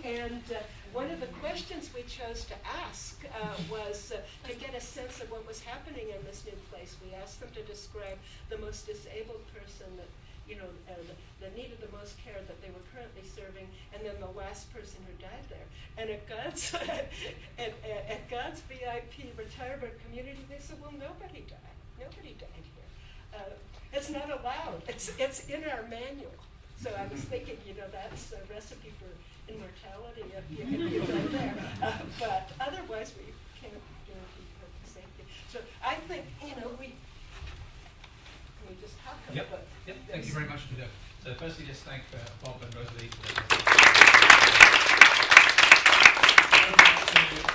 And one of the questions we chose to ask was to get a sense of what was happening in this new place. We asked them to describe the most disabled person that the needed the most care that they were currently serving, and then the last person who died there. And at God's at God's VIP retirement community, they said, well, nobody died. Nobody died here. It's not allowed. It's in our manual. So I was thinking, that's a recipe for immortality if you go there. But otherwise, we can't guarantee perfect safety. So I think, we just talk Yep. about Yep. this. Thank you very much for that. So firstly, just thank Bob and Rosalie for their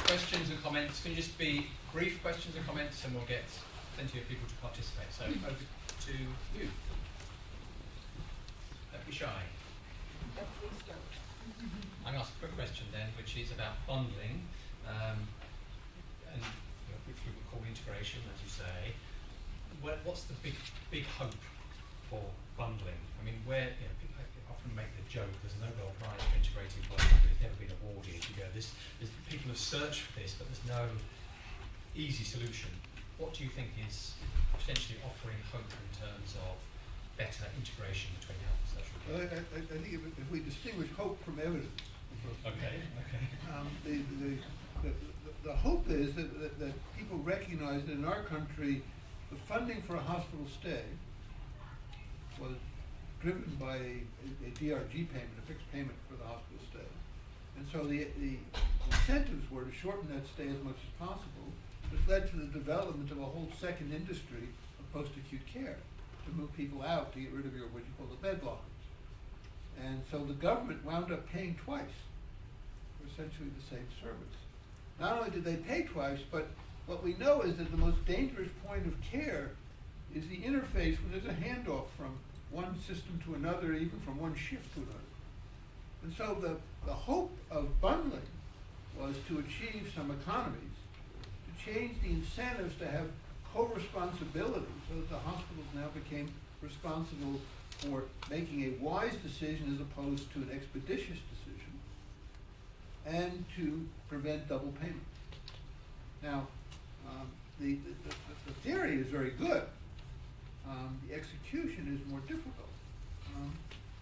questions and comments. Can you just be brief questions and comments, and we'll get plenty of people to participate. So over to you. Don't be shy. Please don't. I'm going to ask a quick question then, which is about bundling, and which we would call integration, as you say. What's the big hope for bundling? I mean, people often make the joke there's a Nobel Prize for integrated bundling, but it's never been awarded. There's people have searched for this, but there's no easy solution. What do you think is potentially offering hope in terms of better integration between health and social care? Well, I think if we distinguish hope from evidence. Okay. The hope is that people recognize that in our country, the funding for a hospital stay was driven by a DRG payment, a fixed payment for the hospital stay. And so the incentives were to shorten that stay as much as possible, which led to the development of a whole second industry of post-acute care, to move people out, to get rid of what you call the bed blockers. And so the government wound up paying twice for essentially the same service. Not only did they pay twice, but what we know is that the most dangerous point of care is the interface when there's a handoff from one system to another, even from one shift to another. And so the hope of bundling was to achieve some economies, to change the incentives to have co-responsibility, so that the hospitals now became responsible for making a wise decision as opposed to an expeditious decision, and to prevent double payment. Now, the theory is very good. The execution is more difficult.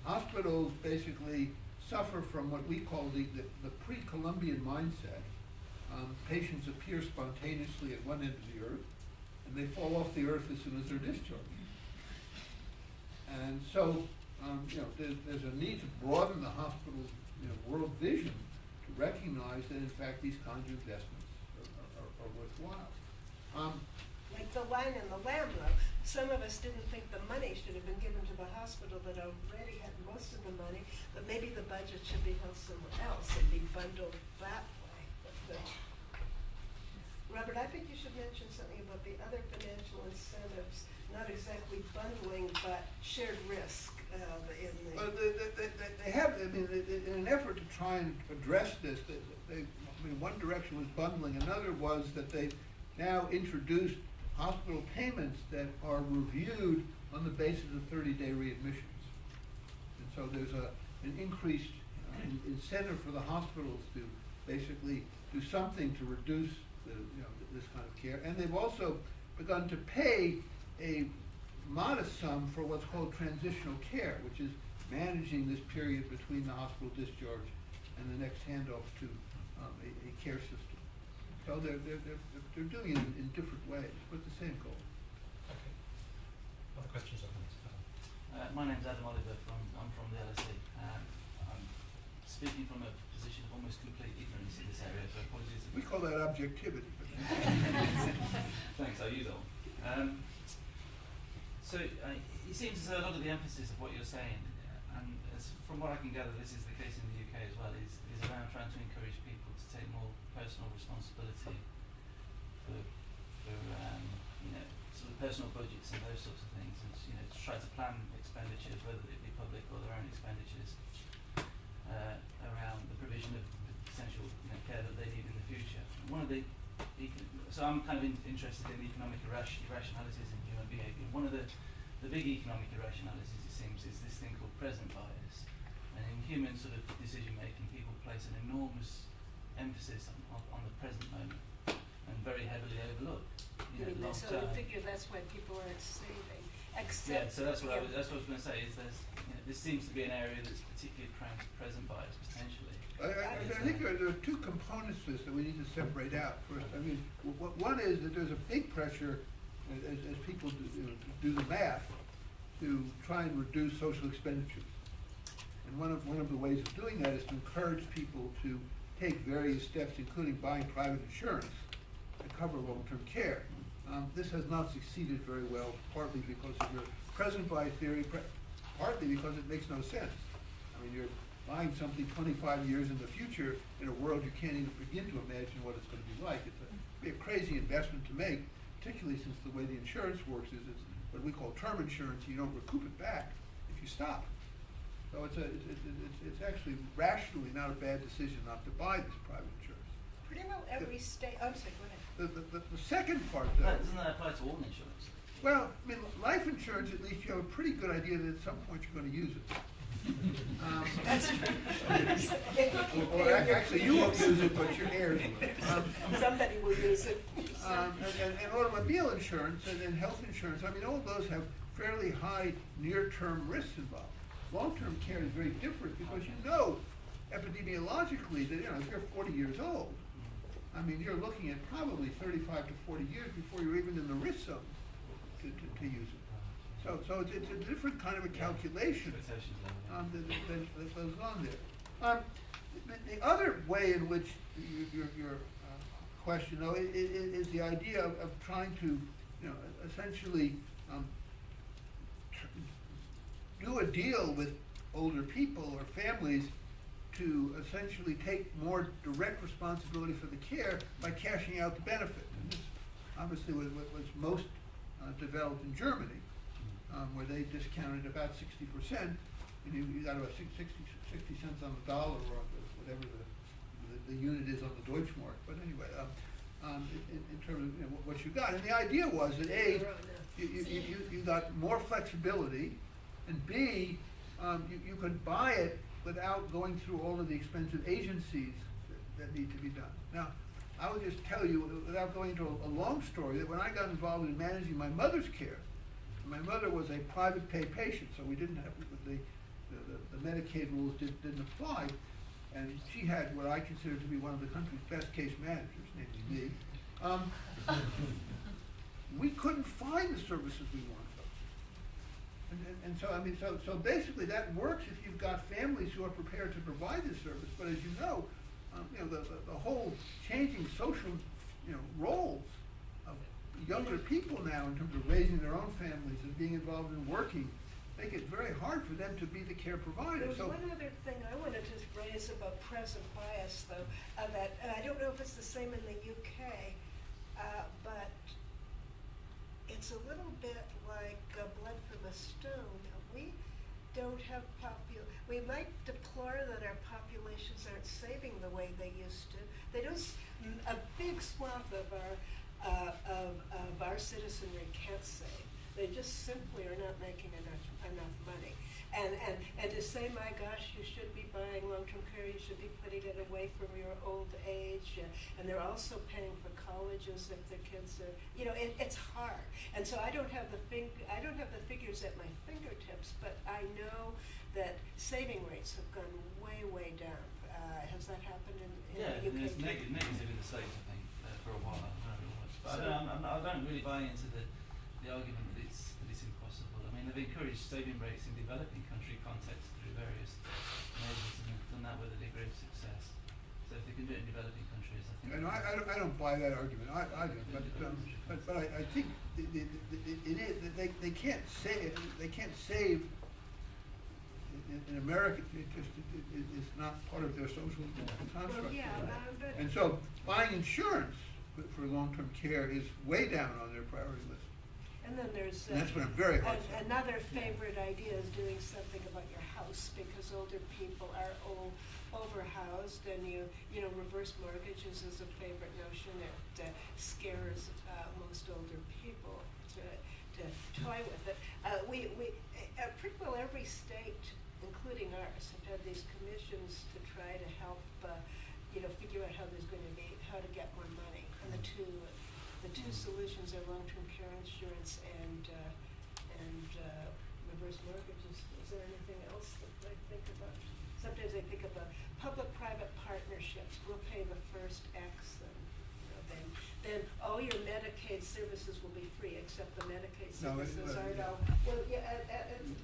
Hospitals basically suffer from what we call the pre-Columbian mindset. Patients appear spontaneously at one end of the earth, and they fall off the earth as soon as they're discharged. And so, there's a need to broaden the hospital's world vision to recognize that, in fact, these kinds of investments are worthwhile. Like the lion and the lamb, though. Some of us didn't think the money should have been given to the hospital that already had most of the money, but maybe the budget should be held somewhere else and be bundled that way. Robert, I think you should mention something about the other financial incentives, not exactly bundling, but shared risk Well, they have, in an effort to try and address this, one direction was bundling, another was that they now introduced hospital payments that are reviewed on the basis of 30-day readmissions. And so there's an increased incentive for the hospitals to basically do something to reduce this kind of care. And they've also begun to pay a modest sum for what's called transitional care, which is managing this period between the hospital discharge and the next handoff to a care system. So they're doing it in different ways, but the same goal. Okay. Other questions or comments? My name's Adam Oliver. I'm from the LSE. I'm speaking from a position of almost complete ignorance in this area, so apologies. We call that objectivity. Thanks, I'll use it all. So it seems as though a lot of the emphasis of what you're saying, and from what I can gather, this is the case in the UK as well, is around trying to encourage people to take more personal responsibility for sort of personal budgets and those sorts of things, and to try to plan expenditures, whether it be public or their own expenditures, around the provision of essential care that they need in the future. So I'm kind of interested in economic irrationalities in human behaviour. One of the big economic irrationalities, it seems, is this thing called present bias. And in human sort of decision making, people place an enormous emphasis on the present moment and very heavily overlook So you figure that's why people aren't saving. Except. so that's what I yeah. was going to say. Is this seems to be an area that's particularly present bias potentially. I think there are two components to this that we need to separate out. First, I mean, one is that there's a big pressure as people do the math to try and reduce social expenditures. And one of the ways of doing that is to encourage people to take various steps, including buying private insurance to cover long-term care. This has not succeeded very well, partly because of your present buy theory, partly because it makes no sense. I mean, you're buying something 25 years in the future in a world you can't even begin to imagine what it's going to be like. It's be a crazy investment to make, particularly since the way the insurance works is it's what we call term insurance. You don't recoup it back if you stop. So it's actually rationally not a bad decision not to buy this private insurance. Pretty well every state, I'm sorry, go ahead. The second part, though. Doesn't that apply to all insurance? Well, I mean, life insurance, at least you have a pretty good idea that at some point you're going to use it. That's Or actually, you won't use it, but your heirs will. Somebody will use it. And automobile insurance and health insurance, I mean, all of those have fairly high near-term risks involved. Long-term care is very different because you know epidemiologically that, if you're 40 years old, I mean, you're looking at probably 35 to 40 years before you're even in the risk zone to use it. So it's a different kind of a calculation that goes on there. The other way in which your question, though, is the idea of trying to, essentially do a deal with older people or families to essentially take more direct responsibility for the care by cashing out the benefit. And this obviously was most developed in Germany, where they discounted about 60%, and you got about 60 cents on the dollar, or whatever the unit is on the Deutschmark. But anyway, in terms of what you got, and the idea was that A, you got more flexibility, and B, you could buy it without going through all of the expensive agencies that need to be done. Now, I will just tell you, without going into a long story, that when I got involved in managing my mother's care, my mother was a private pay patient, so we didn't have the Medicaid rules didn't apply, and she had what I consider to be one of the country's best case managers, namely me. We couldn't find the services we wanted. And so, I mean, so basically that works if you've got families who are prepared to provide this service. But as you know, the whole changing social, roles of younger people now in terms of raising their own families and being involved in working, make it very hard for them to be the care provider. There's one other thing I wanted to raise about present bias, though, that I don't know if it's the same in the UK, but it's a little bit like blood from a stone. We don't have we might deplore that our populations aren't saving the way they used to. They don't. A big swath of our citizenry can't save. They just simply are not making enough money. And to say, my gosh, you should be buying long-term care, you should be putting it away from your old age, and they're also paying for colleges if their kids are, it's hard. And so I don't have the figures at my fingertips, but I know that saving rates have gone way, way down. Has that happened in the UK? Yeah, it's negative in the States, I think, for a while. But I don't really buy into the argument that it's impossible. I mean, they've encouraged saving rates in developing country contexts through various measures, and have done that with a degree of success. So if they can do it in developing countries, I think. And I don't buy that argument. I don't. But I think it is they can't save. In America, it's not part of their social construct. Well, yeah, and so buying insurance for long-term care is way down on their priority list. And then there's and that's been a very hard another favorite idea is doing something about your house, because older people are overhoused, and reverse mortgages is a favorite notion that scares most older people to toy with it. We pretty well every state, including ours, have had these commissions to try to help figure out how to get more money. And the two solutions are long-term care insurance and and reverse mortgages. Is there anything else that I think about? Sometimes I think about public-private partnerships. We'll pay the first X, and then all your Medicaid services will be free, except the Medicaid No, services aren't all. Well, yeah,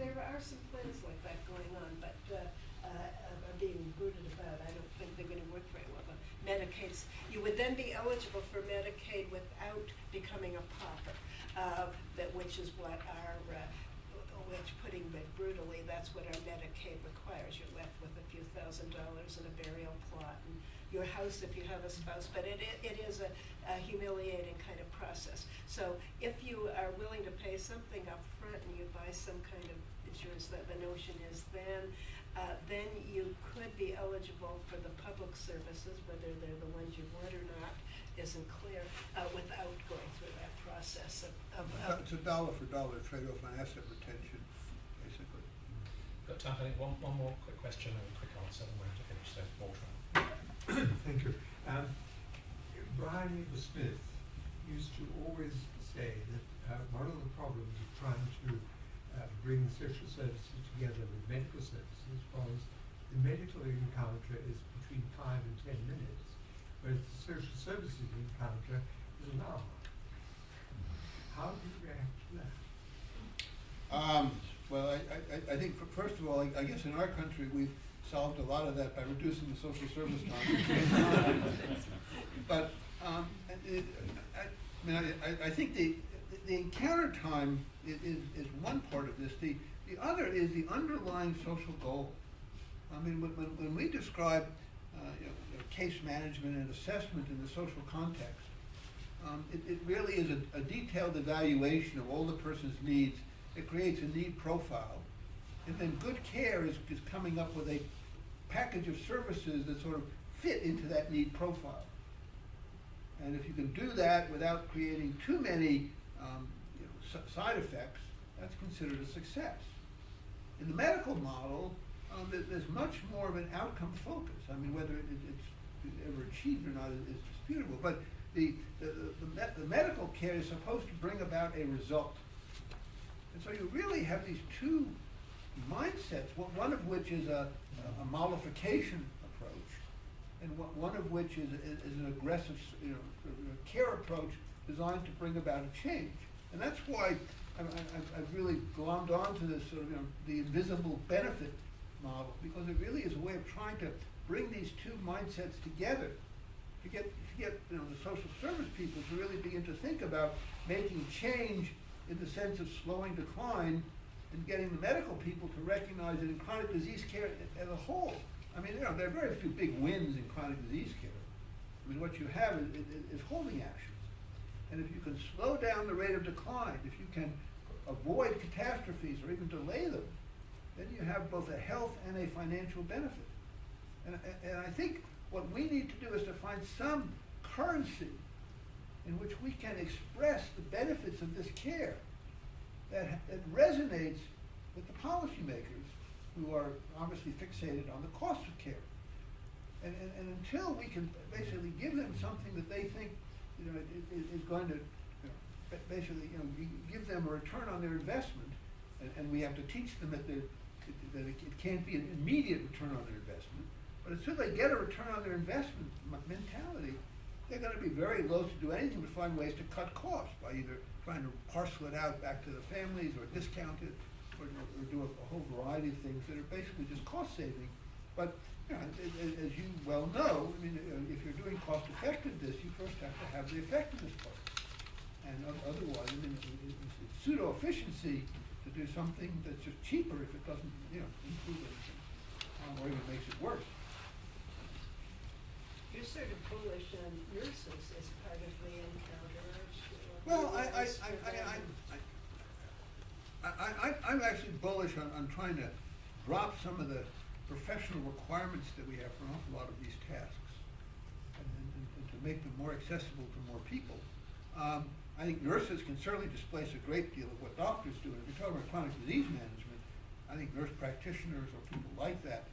there are some plans like that going on, but are being rooted about. I don't think they're going to work very well. But Medicaid's, you would then be eligible for Medicaid without becoming a pauper, which is what our, which putting it brutally, that's what our Medicaid requires. You're left with a few $1,000 and a burial plot and your house if you have a spouse, but it is a humiliating kind of process. So if you are willing to pay something up front and you buy some kind of insurance, that the notion is then you could be eligible for the public services, whether they're the ones you want or not isn't clear, without going through that process of It's a dollar for dollar trade-off on asset retention, basically. Got time for I think one more quick question and a quick answer, and we'll have to finish. So, Walter. Thank you. Brian Eagle Smith used to always say that one of the problems of trying to bring social services together with medical services was the medical encounter is between 5 and 10 minutes, whereas the social services encounter is an hour. How do you react to that? Well, I think, first of all, I guess in our country, we've solved a lot of that by reducing the social service time. But I think the encounter time is one part of this. The other is the underlying social goal. I mean, when we describe case management and assessment in the social context, it really is a detailed evaluation of all the person's needs. It creates a need profile. And then good care is coming up with a package of services that sort of fit into that need profile. And if you can do that without creating too many side effects, that's considered a success. In the medical model, there's much more of an outcome focus. I mean, whether it's ever achieved or not is disputable, but the medical care is supposed to bring about a result. And so you really have these two mindsets, one of which is a mollification approach, and one of which is an aggressive care approach designed to bring about a change. And that's why I've really glommed onto this sort of the invisible benefit model, because it really is a way of trying to bring these two mindsets together to get the social service people to really begin to think about making change in the sense of slowing decline, and getting the medical people to recognize that in chronic disease care as a whole, I mean, there are very few big wins in chronic disease care. I mean, what you have is holding actions. And if you can slow down the rate of decline, if you can avoid catastrophes or even delay them, then you have both a health and a financial benefit. And I think what we need to do is to find some currency in which we can express the benefits of this care that resonates with the policymakers who are obviously fixated on the cost of care. And until we can basically give them something that they think is going to basically give them a return on their investment, and we have to teach them that it can't be an immediate return on their investment, but until they get a return on their investment mentality, they're going to be very loath to do anything but find ways to cut costs by either trying to parcel it out back to the families or discount it or do a whole variety of things that are basically just cost saving. But as you well know, I mean, if you're doing cost effectiveness, you first have to have the effectiveness part. And otherwise, I mean, it's pseudo efficiency to do something that's just cheaper if it doesn't improve anything or even makes it worse. You're sort of bullish on nurses as part of the encounter, aren't you? Well, I'm actually bullish on trying to drop some of the professional requirements that we have for an awful lot of these tasks, and to make them more accessible to more people. I think nurses can certainly displace a great deal of what doctors do. If you're talking about chronic disease management, I think nurse practitioners or people like that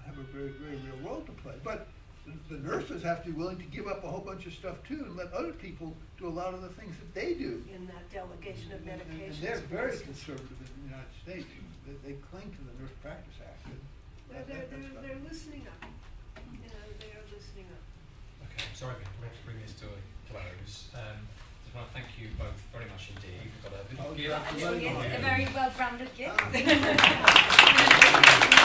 have a very, very real role to play. But the nurses have to be willing to give up a whole bunch of stuff too and let other people do a lot of the things that they do. In that delegation of And medications. they're very process. conservative in the United States. They cling to the Nurse Practice Act. And They're listening up. You know, they are listening up. Okay, sorry, we have to bring this to a close. Just want to thank you both very much indeed. We've got a little Oh, gift. yeah. Actually, a very well branded gift. Ah.